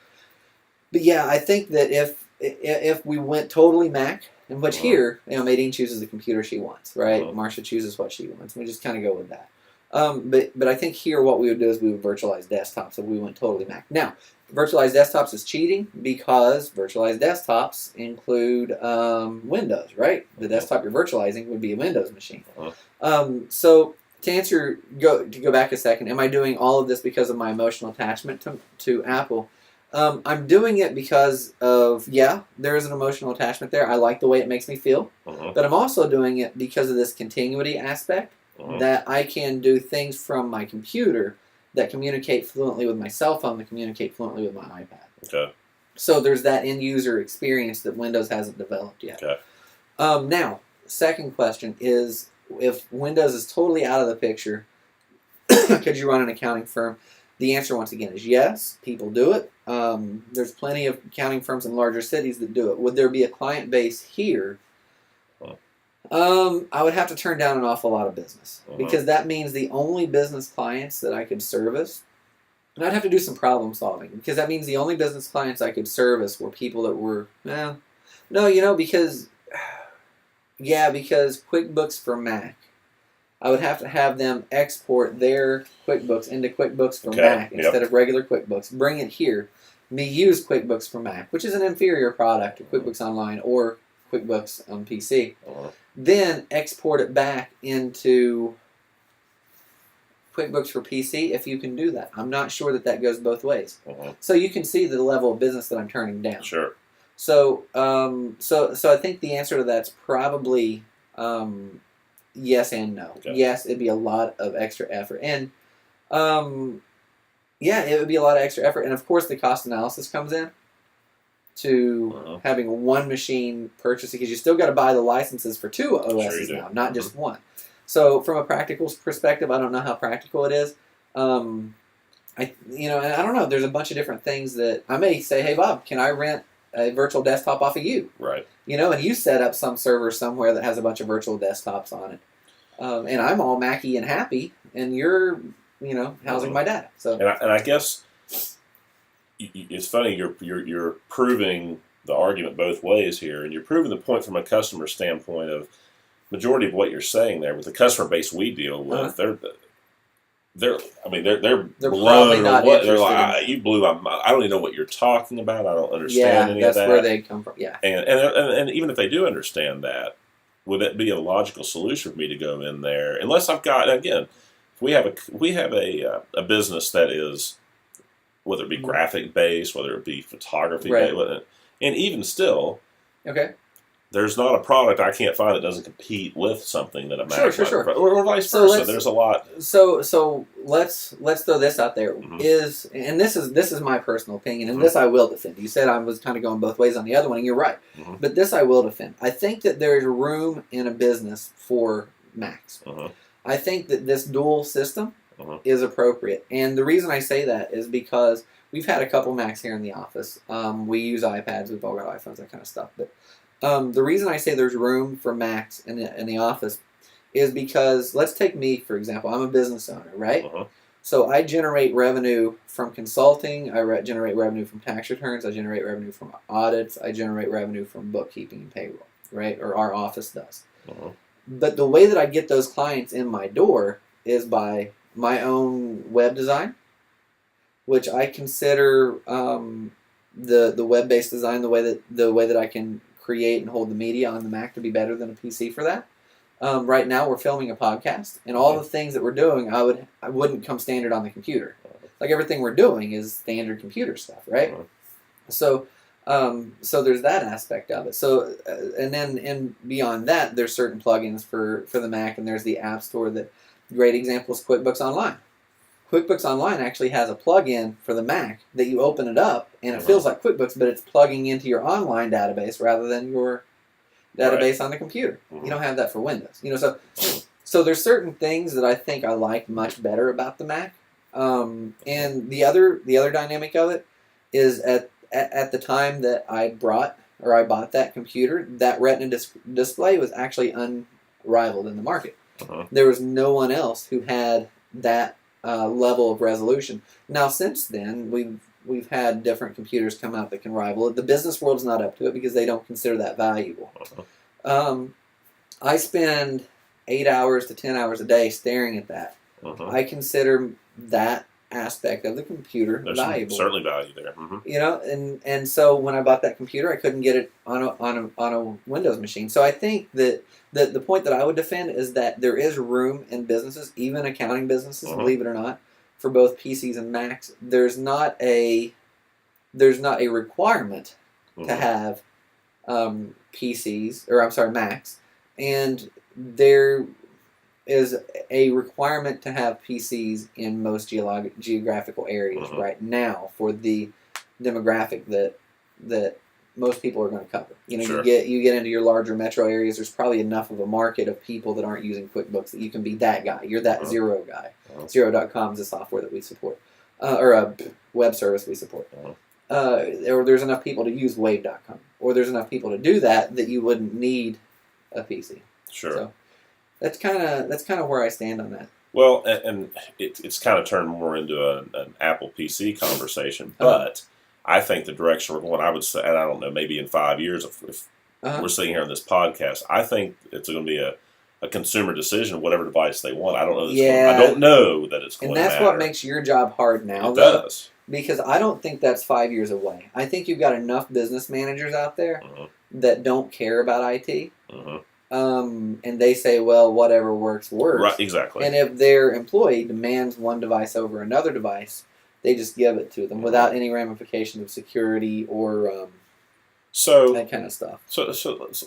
But yeah, I think that if we went totally Mac, in which here, Nadine chooses the computer she wants, right? Marcia chooses what she wants. We just kind of go with that. But I think here what we would do is we would virtualize desktops if we went totally Mac. Now, virtualized desktops is cheating because virtualized desktops include Windows, right? The desktop you're virtualizing would be a Windows machine. So to go back a second, am I doing all of this because of my emotional attachment to Apple? I'm doing it because of, there is an emotional attachment there. I like the way it makes me feel. But I'm also doing it because of this continuity aspect, that I can do things from my computer that communicate fluently with my cell phone, that communicate fluently with my iPad. Okay. So there's that end-user experience that Windows hasn't developed yet. Okay. Now, second question is, if Windows is totally out of the picture, could you run an accounting firm? The answer, once again, is yes. People do it. There's plenty of accounting firms in larger cities that do it. Would there be a client base here? I would have to turn down an awful lot of business, because that means the only business clients that I could service, and I'd have to do some problem solving, because that means the only business clients I could service were people that were, because QuickBooks for Mac, I would have to have them export their QuickBooks into QuickBooks for Mac instead of regular QuickBooks, bring it here, me use QuickBooks for Mac, which is an inferior product to QuickBooks Online or QuickBooks on PC. Then export it back into QuickBooks for PC if you can do that. I'm not sure that goes both ways. So you can see the level of business that I'm turning down. Sure. So I think the answer to that's probably yes and no. Okay. Yes, it'd be a lot of extra effort. And it would be a lot of extra effort. And of course the cost analysis comes in to having one machine purchase, because you still got to buy the licenses for two OSs now, not just one. So from a practical perspective, I don't know how practical it is. And I don't know. There's a bunch of different things that I may say, hey Bob, can I rent a virtual desktop off of you? Right. And you set up some server somewhere that has a bunch of virtual desktops on it, and I'm all Mac-y and happy, and you're housing my data. So and I guess. It's funny, you're proving the argument both ways here, and you're proving the point from a customer standpoint of majority of what you're saying there. With the customer base we deal with, they're blown. They're like, you blew my mind. I don't even know what you're talking about. I don't understand any of that. That's where they come from. Yeah, and even if they do understand that, would it be a logical solution for me to go in there? Unless I've got, again, if we have a business that is, whether it be graphic based, whether it be photography based, and even still, there's not a product I can't find that doesn't compete with something that a Mac sure. Or vice versa. There's a lot. So let's throw this out there. And this is my personal opinion, and this I will defend. You said I was kind of going both ways on the other one, and you're right. But this I will defend. I think that there's room in a business for Macs. I think that this dual system is appropriate. And the reason I say that is because we've had a couple Macs here in the office. We use iPads. We've all got iPhones, that kind of stuff. But the reason I say there's room for Macs in the office is because, let's take me, for example. I'm a business owner, right? So I generate revenue from consulting. I generate revenue from tax returns. I generate revenue from audits. I generate revenue from bookkeeping and payroll, right? Or our office does. But the way that I get those clients in my door is by my own web design, which I consider the web-based design, the way that I can create and hold the media on the Mac to be better than a PC for that. Right now we're filming a podcast, and all the things that we're doing I wouldn't come standard on the computer. Like everything we're doing is standard computer stuff, right? So there's that aspect of it. So and beyond that, there's certain plugins for the Mac, and there's the App Store. That great example is QuickBooks Online. QuickBooks Online actually has a plug-in for the Mac that you open it up, and it feels like QuickBooks, but it's plugging into your online database rather than your database on the computer. You don't have that for Windows. So there's certain things that I think I like much better about the Mac. And the other dynamic of it is at the time that I bought that computer, that Retina display was actually unrivaled in the market. There was no one else who had that level of resolution. Now, since then, we've had different computers come out that can rival it. The business world's not up to it because they don't consider that valuable. I spend 8 hours to 10 hours a day staring at that. I consider that aspect of the computer valuable. Certainly value there. You know, and so when I bought that computer, I couldn't get it on a Windows machine. So I think that the point that I would defend is that there is room in businesses, even accounting businesses, believe it or not, for both PCs and Macs. There's not a requirement to have PCs, or I'm sorry, Macs, and there is a requirement to have PCs in most geographical areas right now for the demographic that most people are going to cover. You know, you get into your larger metro areas. There's probably enough of a market of people that aren't using QuickBooks that you can be that guy. You're that Xero guy. Xero.com is a software that we support, or a web service we support. Or there's enough people to use Wave.com, or there's enough people to do that you wouldn't need a PC. Sure. So that's kind of where I stand on that. Well, and it's kind of turned more into an Apple PC conversation, but I think the direction we're going, I would say, and I don't know, maybe in 5 years, if we're sitting here on this podcast, I think it's going to be a consumer decision, whatever device they want. I don't know. I don't know that it's going to matter. And that's what makes your job hard now, it does. Because I don't think that's 5 years away. I think you've got enough business managers out there that don't care about IT. And they say, well, whatever works. Right, exactly. And if their employee demands one device over another device, they just give it to them without any ramifications of security or that kind of stuff. So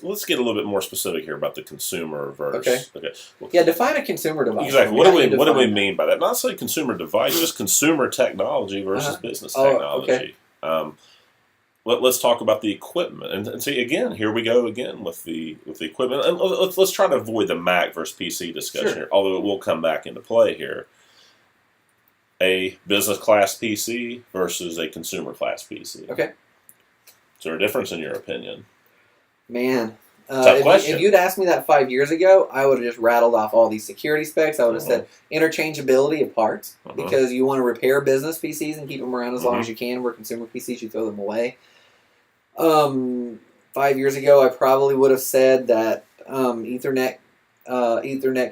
let's get a little bit more specific here about the consumer versus. Okay. Well, yeah, define a consumer device. Exactly. What do we mean by that? Not say consumer device, just consumer technology versus business technology. Okay. Let's talk about the equipment, and see again. Here we go again with the equipment, and let's try to avoid the Mac versus PC discussion here, although it will come back into play here. A business class PC versus a consumer class PC. Okay. Is there a difference in your opinion? Man, tough question. If you'd asked me that 5 years ago, I would have just rattled off all these security specs. I would have said interchangeability of parts, because you want to repair business PCs and keep them around as long as you can. Where consumer PCs, you throw them away. 5 years ago, I probably would have said that Ethernet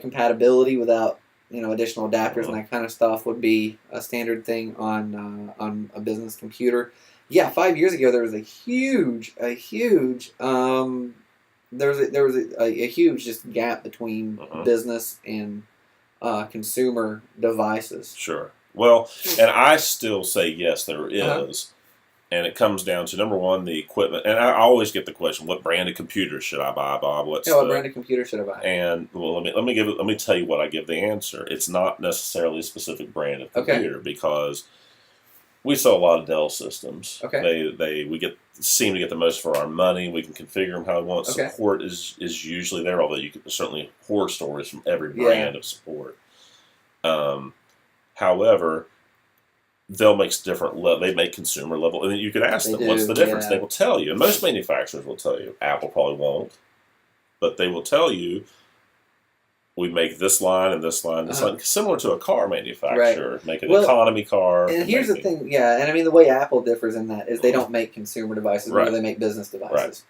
compatibility without additional adapters and that kind of stuff would be a standard thing on a business computer. Yeah, 5 years ago there was a huge just gap between business and consumer devices. Sure. Well, and I still say yes, there is. And it comes down to, number one, the equipment. And I always get the question, what brand of computer should I buy, Bob? What brand of computer should I buy? And well, let me tell you what I give the answer. It's not necessarily a specific brand of computer, because we sell a lot of Dell systems. Okay. We seem to get the most for our money. We can configure them how we want. Okay. Support is usually there, although you can certainly horror stories from every brand of support. However, Dell makes different level. They make consumer level, and you can ask them what's the difference. They will tell you, and most manufacturers will tell you. Apple probably won't, but they will tell you, we make this line and this line, this line, similar to a car manufacturer. Make an economy car. And here's the thing, and I mean the way Apple differs in that is they don't make consumer devices, but they make business devices. Right.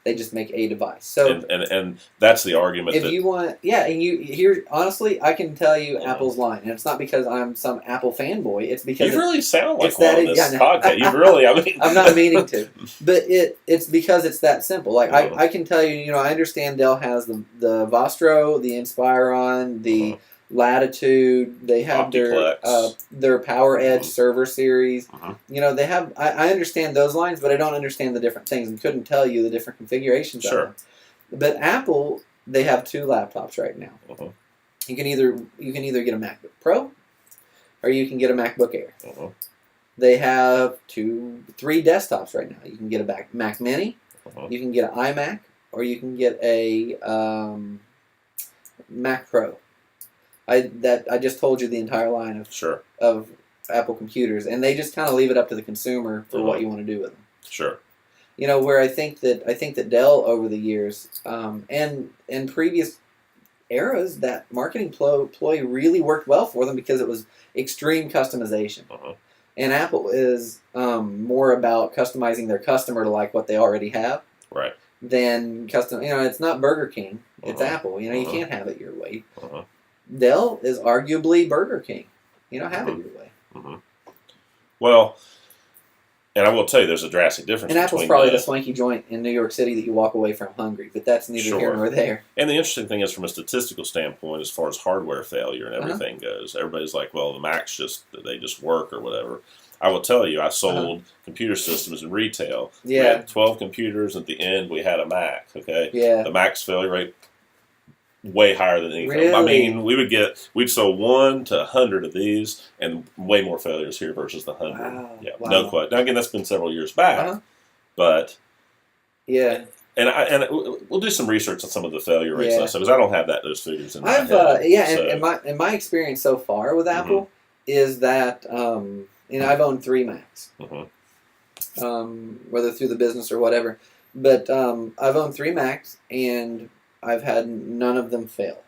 They just make a device. So and that's the argument. If you want, and here honestly, I can tell you Apple's line, and it's not because I'm some Apple fanboy. It's because you really sound like one on this podcast. You really, I mean, I'm not meaning to, but it's because it's that simple. Like I can tell you, I understand Dell has the Vostro, the Inspiron, the Latitude. They have their Power Edge server series. They have. I understand those lines, but I don't understand the different things and couldn't tell you the different configurations. Sure. Of them. But Apple, they have two laptops right now. You can either get a MacBook Pro, or you can get a MacBook Air. They have 3 desktops right now. You can get a Mac Mini, you can get an iMac, or you can get a Mac Pro. I just told you the entire line of Apple computers, and they just kind of leave it up to the consumer for what you want to do with them. Sure. Where I think that Dell over the years, and in previous eras, that marketing ploy really worked well for them because it was extreme customization. And Apple is more about customizing their customer to like what they already have. Right. Than custom. It's not Burger King. It's Apple. You can't have it your way. Dell is arguably Burger King. Have it your way. Well, and I will tell you, there's a drastic difference. And Apple's probably the swanky joint in New York City that you walk away from hungry, but that's neither here nor there. And the interesting thing is, from a statistical standpoint, as far as hardware failure and everything goes, everybody's like, well, the Macs they just work or whatever. I will tell you, I sold computer systems in retail. Yeah. We had 12 computers. At the end, we had a Mac. Okay. Yeah. The Mac's failure rate way higher than anything. Really? I mean, we'd sell 1 to 100 of these, and way more failures here versus the 100. Wow. Yeah, wow. no question. Now again, that's been several years back, but yeah. And we'll do some research on some of the failure rates because I don't have those figures in my head. And my experience so far with Apple is that I've owned 3 Macs, whether through the business or whatever, but I've owned 3 Macs and I've had none of them fail.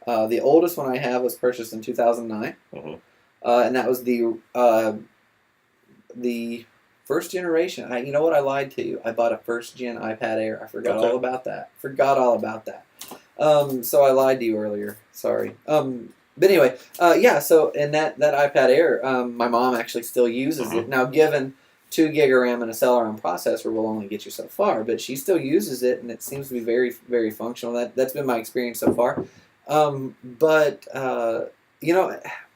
The oldest one I have was purchased in 2009, and that was the first generation. You know what? I lied to you. I bought a first gen iPad Air. I forgot all about that. So I lied to you earlier. Sorry. But anyway, so in that iPad Air, my mom actually still uses it. Now, given 2 gig of RAM and a Celeron processor will only get you so far, but she still uses it, and it seems to be very, very functional. That's been my experience so far. But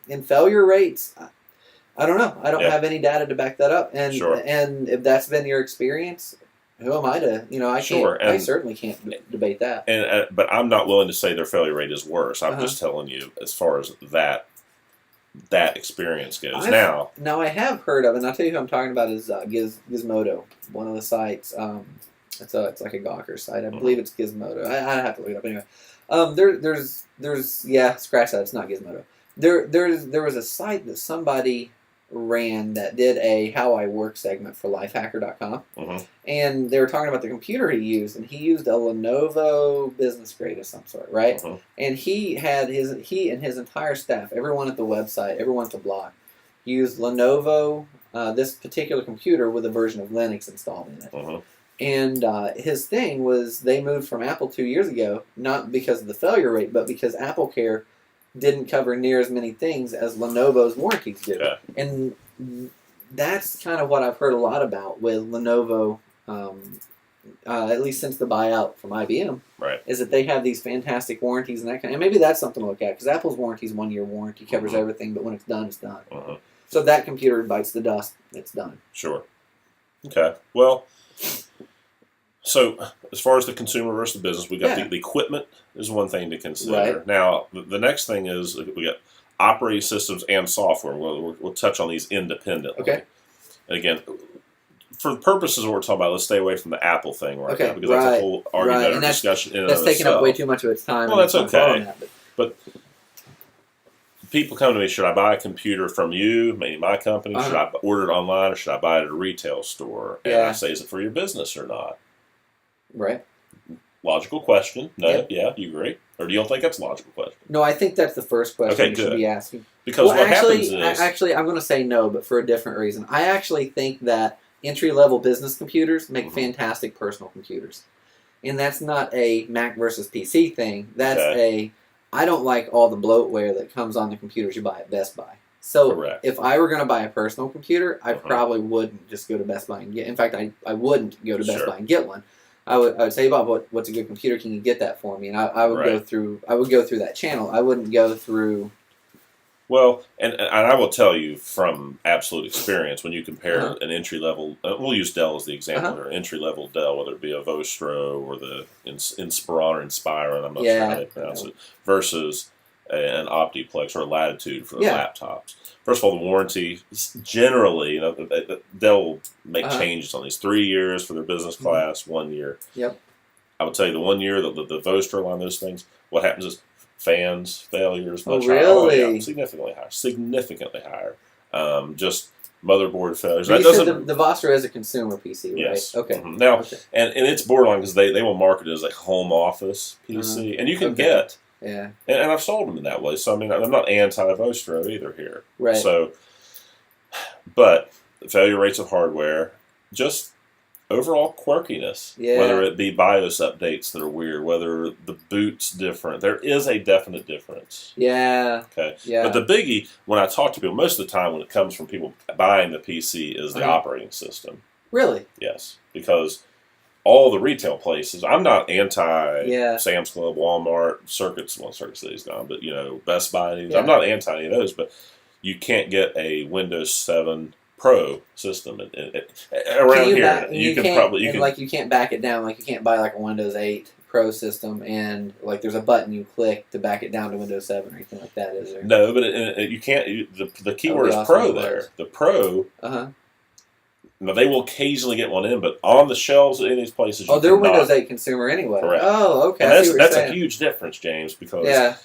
in failure rates, I don't know. I don't have any data to back that up. And and if that's been your experience, who am I to? I certainly can't debate that. And but I'm not willing to say their failure rate is worse. I'm just telling you as far as that experience goes. Now I have heard of, and I'll tell you who I'm talking about is Gizmodo, one of the sites. It's like a Gawker site. I believe it's Gizmodo. I have to look it up anyway. There's scratch that. It's not Gizmodo. There was a site that somebody ran that did a How I Work segment for lifehacker.com, and they were talking about the computer he used, and he used a Lenovo business grade of some sort, right? And he and his entire staff, everyone at the website, everyone at the blog, used Lenovo, this particular computer with a version of Linux installed in it. And his thing was they moved from Apple 2 years ago, not because of the failure rate, but because AppleCare didn't cover near as many things as Lenovo's warranties do. Yeah. And that's kind of what I've heard a lot about with Lenovo, at least since the buyout from IBM, is that they have these fantastic warranties and that kind of, and maybe that's something to look at, because Apple's warranty is 1 year warranty, covers everything, but when it's done, it's done. So if that computer bites the dust, it's done. Sure. Okay. Well, so as far as the consumer versus the business, we got the equipment is one thing to consider. Now, the next thing is we got operating systems and software. We'll touch on these independently. Okay. And again, for the purposes of what we're talking about, let's stay away from the Apple thing now, because that's a whole argument or discussion in and of itself. That's taking up way too much of its time. Well, that's okay. But people come to me, should I buy a computer from you, maybe my company? Should I order it online, or should I buy it at a retail store? And I say, is it for your business or not? Right. Logical question. No, you agree? Or do you don't think that's a logical question? No, I think that's the first question you should be asking. Because what happens is... Actually, I'm going to say no, but for a different reason. I actually think that entry-level business computers make fantastic personal computers. And that's not a Mac versus PC thing. That's I don't like all the bloatware that comes on the computers you buy at Best Buy. So if I were going to buy a personal computer, I probably wouldn't just go to Best Buy and get... In fact, I wouldn't go to Best Buy and get one. I would say, Bob, what's a good computer? Can you get that for me? And I would go through that channel. I wouldn't go through. Well, and I will tell you from absolute experience, when you compare an entry level, we'll use Dell as the example, or entry level Dell, whether it be a Vostro or the Inspiron or Inspiron, I'm not sure how they pronounce it, versus an Optiplex or a Latitude for the laptops. First of all, the warranty, generally, they'll make changes on these. 3 years for their business class, 1 year. Yep. I would tell you the 1 year, the Vostro on those things, what happens is fans failures Oh, much higher. Oh, yeah, really? significantly higher. Just motherboard failures. But That you doesn't. said the Vostro is a consumer PC, right? Yes. Okay. Mm-hmm. Now, okay. and it's borderline because they will market it as a home office PC, and you can get. Yeah. And I've sold them in that way. So I mean, I'm not anti-Vostro either here. Right. So, but failure rates of hardware, just overall quirkiness. Yeah. Whether it be BIOS updates that are weird, whether the boot's different, there is a definite difference. Yeah. Okay. Yeah. But the biggie, when I talk to people, most of the time when it comes from people buying the PC, is the operating system. Really? Yes, because all the retail places, I'm not anti Sam's Club, Walmart, Circuits City's gone, but Best Buy. I'm not anti any of those, but you can't get a Windows 7 Pro system around here. You can't back it down. Like you can't buy like a Windows 8 Pro system and like there's a button you click to back it down to Windows 7 or anything like that, is there? No, but you can't. The keyword is Pro there. The Pro. Now, they will occasionally get one in, but on the shelves in these places, they're Windows 8 consumer anyway. Correct. Oh, okay. And that's a huge difference, James, because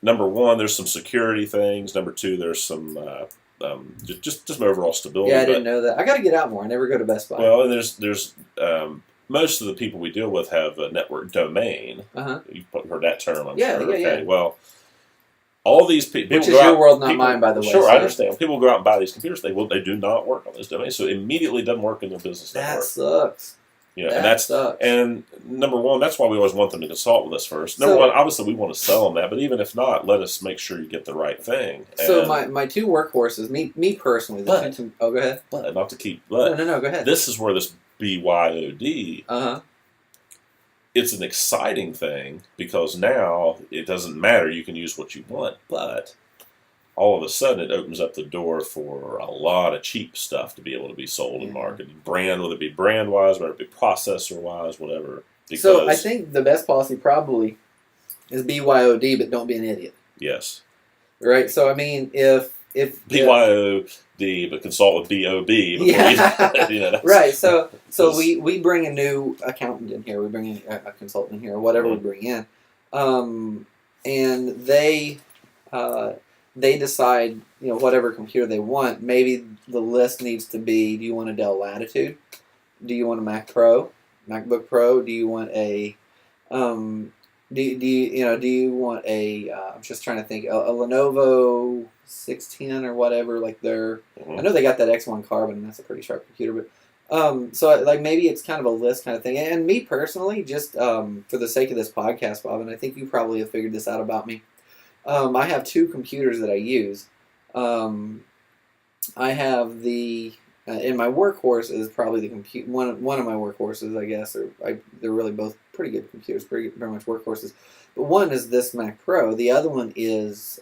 number one, there's some security things. Number two, there's some just some overall stability. Yeah, I didn't know that. I got to get out more. I never go to Best Buy. Well, and there's most of the people we deal with have a network domain. You've heard that term, I'm sure. Okay. Well, all these people, which is your world, not mine, by the way. Sure, so. I understand. People go out and buy these computers. They do not work on those domains, so it immediately doesn't work in their business network. That sucks. That sucks. And number one, that's why we always want them to consult with us first. Number one, obviously we want to sell them that, but even if not, let us make sure you get the right thing. So my two workhorses, me personally, go ahead. But not to keep. No, go ahead. This is where this BYOD. It's an exciting thing because now it doesn't matter. You can use what you want, but all of a sudden it opens up the door for a lot of cheap stuff to be able to be sold and marketed. Whether it be brand-wise, whether it be processor-wise, whatever. So I think the best policy probably is BYOD, but don't be an idiot. Yes. Right? So, I mean, if BYOD, but consult with BOB. Right. So we bring a new accountant in here. We bring in a consultant in here, or whatever we bring in, and they decide whatever computer they want. Maybe the list needs to be: do you want a Dell Latitude? Do you want a MacBook Pro? Do you want a do you want a I'm just trying to think, a Lenovo 610 or whatever, like I know they got that X1 Carbon, and that's a pretty sharp computer, but so like maybe it's kind of a list kind of thing. And me personally, just for the sake of this podcast, Bob, and I think you probably have figured this out about me, I have two computers that I use. I have and my workhorse is probably one of my workhorses, I guess, they're really both pretty good computers, very much workhorses. But one is this Mac Pro. The other one is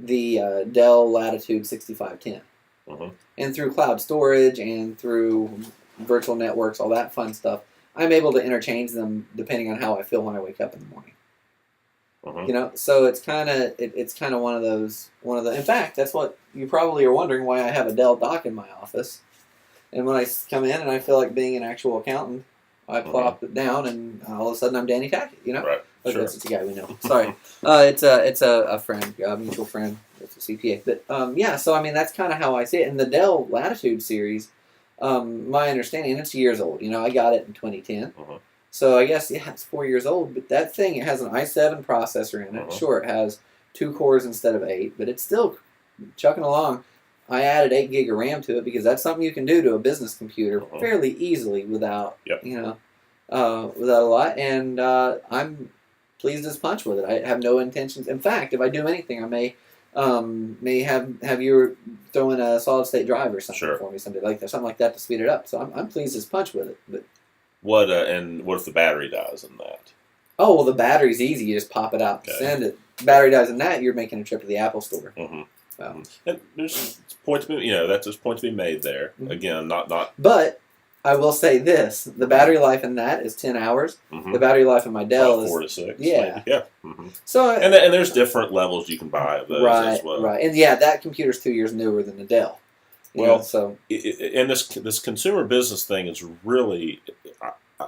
the Dell Latitude 6510. And through cloud storage and through virtual networks, all that fun stuff, I'm able to interchange them depending on how I feel when I wake up in the morning. So it's kind of one of the. In fact, that's what you probably are wondering, why I have a Dell dock in my office. And when I come in and I feel like being an actual accountant, I plop it down, and all of a sudden I'm Danny Tackett. Right. Okay, sure. It's a guy we know. Sorry, it's a friend, a mutual friend. It's a CPA. But so I mean that's kind of how I see it. And the Dell Latitude series, my understanding, and it's years old. I got it in 2010. So I guess, it's 4 years old, but that thing, it has an i7 processor in it. Sure, it has 2 cores instead of 8, but it's still chugging along. I added 8 gig of RAM to it because that's something you can do to a business computer fairly easily without, without a lot. And I'm pleased as punch with it. I have no intentions. In fact, if I do anything, I may have you throw in a solid state drive or something for me, something like that to speed it up. So I'm pleased as punch with it. But what if the battery dies in that? Oh, well, the battery's easy. You just pop it out and send it. Battery dies in that, you're making a trip to the Apple Store. And there's point to be, that's a point to be made there. Again, not. But I will say this: the battery life in that is 10 hours. The battery life in my Dell is 4 to 6. Yeah, maybe. So and there's different levels you can buy of those as well. Right, and that computer's 2 years newer than the Dell. And this consumer business thing is really,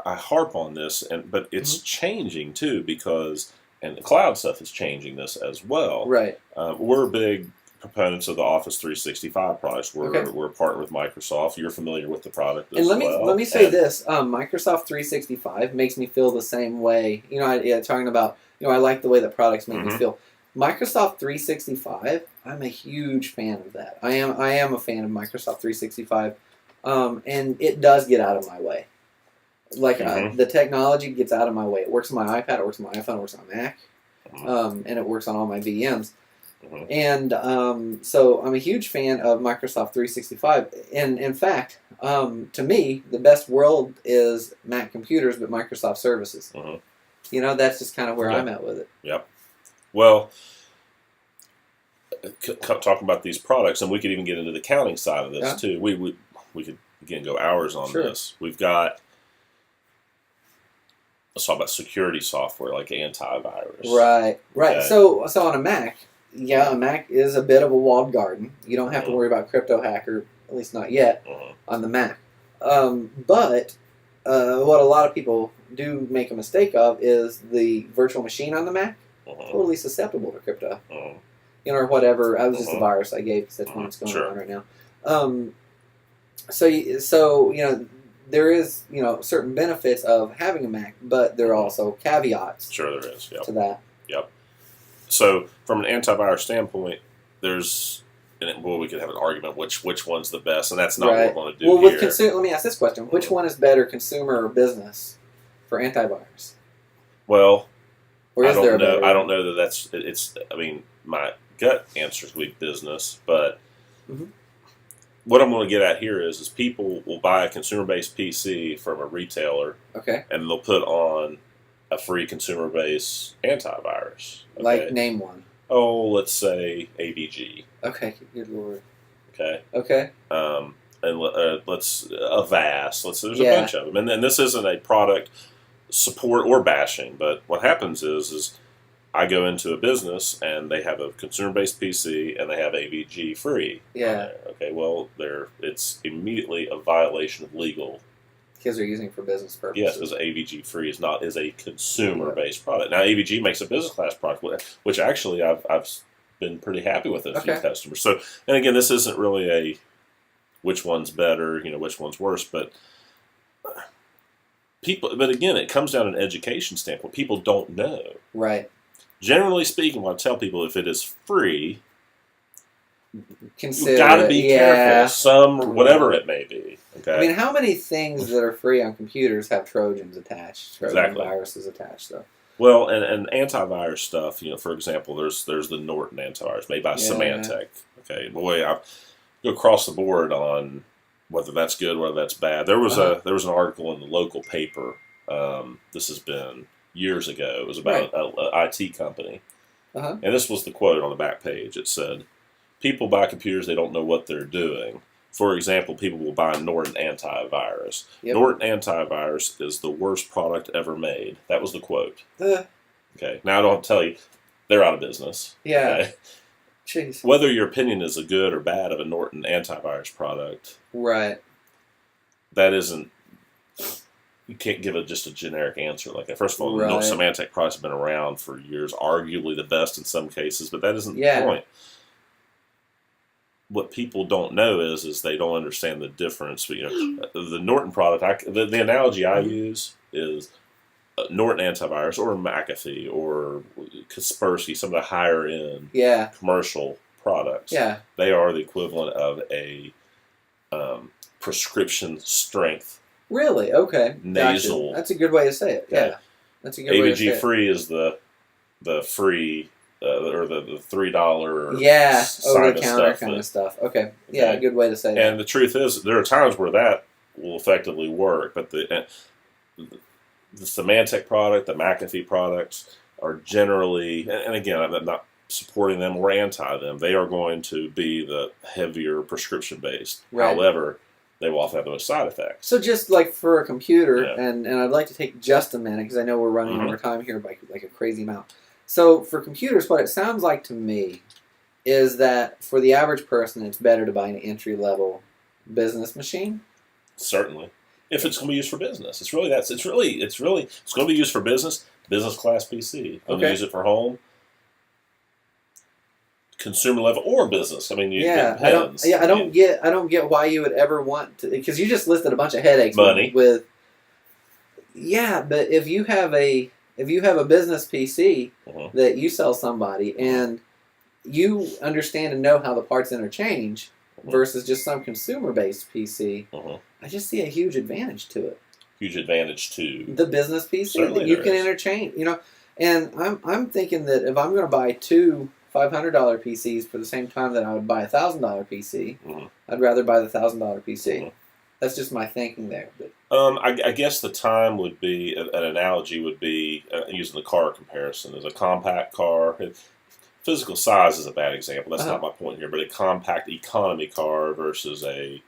I harp on this, but it's changing too, because and the cloud stuff is changing this as well. Right. We're big proponents of the Office 365 products. We're partnered with Microsoft. You're familiar with the product as well. And let me say this: Microsoft 365 makes me feel the same way. Talking about I like the way that products make me feel. Microsoft 365, I'm a huge fan of that. I am a fan of Microsoft 365, and it does get out of my way. Like the technology gets out of my way. It works on my iPad, it works on my iPhone, it works on my Mac, and it works on all my VMs. And so I'm a huge fan of Microsoft 365. And in fact, to me, the best world is Mac computers, but Microsoft services. That's just kind of where I'm at with it. Yep. Well, talking about these products, and we could even get into the accounting side of this too. We could again go hours on this. We've got. Let's talk about security software like antivirus. Right. Okay. So on a Mac, a Mac is a bit of a walled garden. You don't have to worry about crypto hacker, at least not yet, on the Mac. But what a lot of people do make a mistake of is the virtual machine on the Mac. Totally susceptible to crypto. Or whatever. That was just a virus I gave because that's what's going on right now. So there is certain benefits of having a Mac, but there are also caveats. Sure, there is. Yep. To that. Yep. So from an antivirus standpoint, we could have an argument which one's the best, and that's not what we're going to do here. Let me ask this question: which one is better, consumer or business, for antivirus? Well, I don't know that that's it's. I mean, my gut answer is business, but what I'm going to get at here is people will buy a consumer-based PC from a retailer, and they'll put on a free consumer-based antivirus. Okay? Like, name one. Oh, let's say AVG. Okay, good lord. Okay. And let's Avast. There's a bunch of them, and this isn't a product support or bashing, but what happens is I go into a business and they have a consumer-based PC and they have AVG free. Yeah. Okay. Well, it's immediately a violation of legal. Because they're using it for business purposes. Yes, because AVG free is a consumer-based product. Now AVG makes a business class product, which actually I've been pretty happy with a few customers. So, and again, this isn't really a which one's better, which one's worse, but. But again, it comes down to an education standpoint. People don't know. Right. Generally speaking, when I tell people if it is free, you've got to be careful. Whatever it may be. Okay. I mean, how many things that are free on computers have Trojans attached? Viruses attached, though. Well, and antivirus stuff. For example, there's the Norton antivirus made by Symantec. Okay, boy, I go across the board on whether that's good, whether that's bad. There was an article in the local paper. This has been years ago. It was about an IT company, and this was the quote on the back page. It said, "People buy computers; they don't know what they're doing. For example, people will buy Norton antivirus. Norton antivirus is the worst product ever made." That was the quote. Okay. Now I don't have to tell you, they're out of business. Yeah. Okay? Jeez. Whether your opinion is a good or bad of a Norton antivirus product, that isn't. You can't give just a generic answer like that. First of all, Symantec products have been around for years, arguably the best in some cases, but that isn't the point. What people don't know is they don't understand the difference. The Norton product. The analogy I use is Norton antivirus or McAfee or Kaspersky, some of the higher end commercial products. Yeah. They are the equivalent of a prescription strength. Really? Okay. Nasal. Gotcha. That's a good way to say it. Okay. Yeah. That's a good way to say it. AVG free is the free or the $3 over the counter kind of stuff. Okay. Yeah, good way to say that. And the truth is, there are times where that will effectively work, but the Symantec product, the McAfee products are generally, and again, I'm not supporting them or anti them. They are going to be the heavier prescription based. However, they will often have those side effects. So just like for a computer, and I'd like to take just a minute because I know we're running over time here by like a crazy amount. So for computers, what it sounds like to me is that for the average person, it's better to buy an entry-level business machine. Certainly, if it's going to be used for business, it's going to be used for business. business class PC. I'm going to Okay. use it for home, consumer level, or business. I mean, it depends. I don't get why you would ever want to, because you just listed a bunch of headaches. Money. But if you have a business PC that you sell somebody and you understand and know how the parts interchange versus just some consumer-based PC, I just see a huge advantage to it. Huge advantage to the business PC Certainly that you can interchange. And I'm thinking that if I'm going to buy two $500 PCs for the same time that I would buy a $1,000 PC, I'd rather buy the $1,000 PC. That's just my thinking there. But I guess the time would be an analogy would be using the car comparison. As a compact car, physical size is a bad example. That's not my point here. But a compact economy car versus a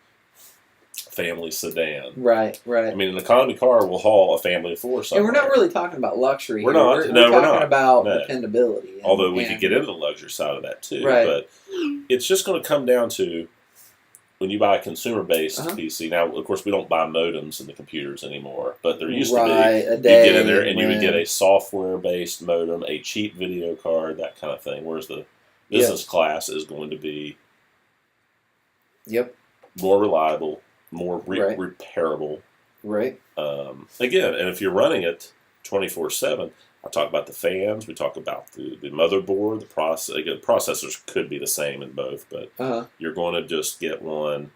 family sedan. Right. I mean, an economy car will haul a family of four somewhere. And we're not really talking about luxury. We're not. We're talking about dependability. Although we could get into the luxury side of that too. Right. But it's just going to come down to when you buy a consumer-based PC. Now, of course, we don't buy modems in the computers anymore, but there used to be. You get in there and you would get a software-based modem, a cheap video card, that kind of thing. Whereas the business class is going to be more reliable, more repairable. Right. Again, and if you're running it 24/7, I talk about the fans. We talk about the motherboard, the process. Again, processors could be the same in both, but you're going to just get one.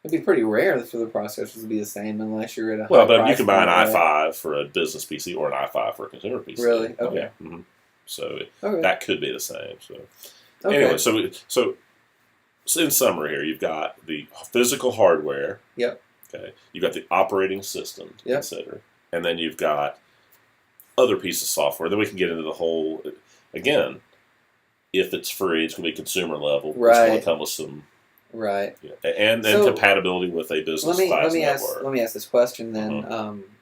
It'd be pretty rare for the processors to be the same unless you're at a well, but you can buy an i5 for a business PC or an i5 for a consumer PC. Really? Okay. So that could be the same. So anyway, so in summary here, you've got the physical hardware. Yep. Okay. You've got the operating system to consider, and then you've got other pieces of software. Then we can get into the whole, again, if it's free, it's going to be consumer level. Right. It's going to come with some, and compatibility with a business class network. Let me ask this question then,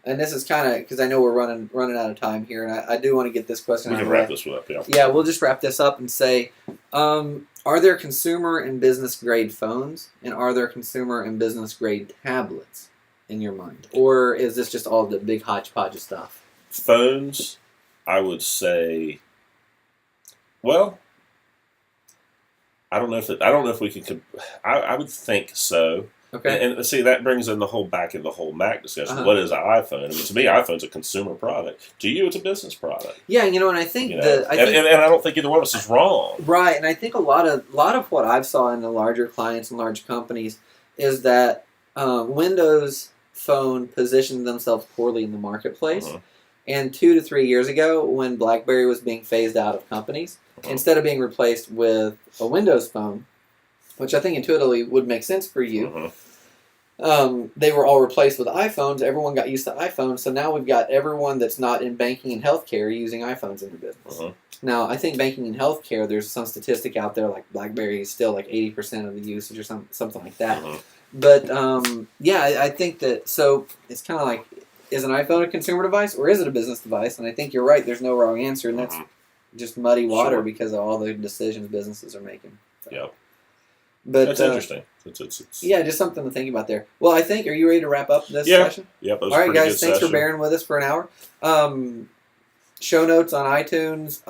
and this is kind of because I know we're running out of time here, and I do want to get this question. We can wrap this one up. Yeah, we'll just wrap this up and say, are there consumer and business grade phones, and are there consumer and business grade tablets in your mind, or is this just all the big hodgepodge of stuff? Phones, I would say. Well, I don't know if we can. I would think so. Okay. And see, that brings in the whole Mac discussion. What is an iPhone? I mean, to me, iPhone's a consumer product. To you, it's a business product. Yeah, and I think and I don't think either one of us is wrong. Right, and I think a lot of what I've saw in the larger clients and large companies is that Windows Phone positioned themselves poorly in the marketplace. And 2 to 3 years ago, when BlackBerry was being phased out of companies, instead of being replaced with a Windows Phone, which I think intuitively would make sense for you, they were all replaced with iPhones. Everyone got used to iPhones, so now we've got everyone that's not in banking and healthcare using iPhones in their business. Now, I think banking and healthcare, there's some statistic out there like BlackBerry is still like 80% of the usage or something like that. But I think that, so it's kind of like, is an iPhone a consumer device or is it a business device? And I think you're right. There's no wrong answer, and that's just muddy water because of all the decisions businesses are making. So. But that's interesting. It's just something to think about there. Well, I think, are you ready to wrap up this session? Yep. All right, guys. Thanks for bearing with us for an hour. Show notes on iTunes.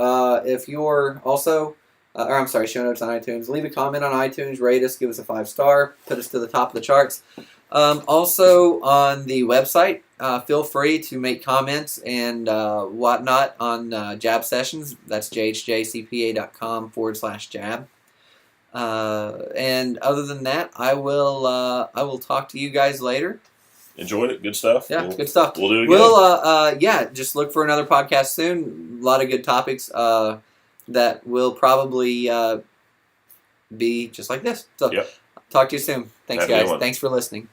If you're also, show notes on iTunes. Leave a comment on iTunes. Rate us. Give us a 5-star. Put us to the top of the charts. Also on the website, feel free to make comments and whatnot on Jab Sessions. That's jhjcpa.com/jab. And other than that, I will talk to you guys later. Enjoyed it. Good stuff. Yeah, good stuff. We'll do it again. We'll just look for another podcast soon. A lot of good topics that will probably be just like this. So, talk to you soon. Thanks, guys. Thanks for listening.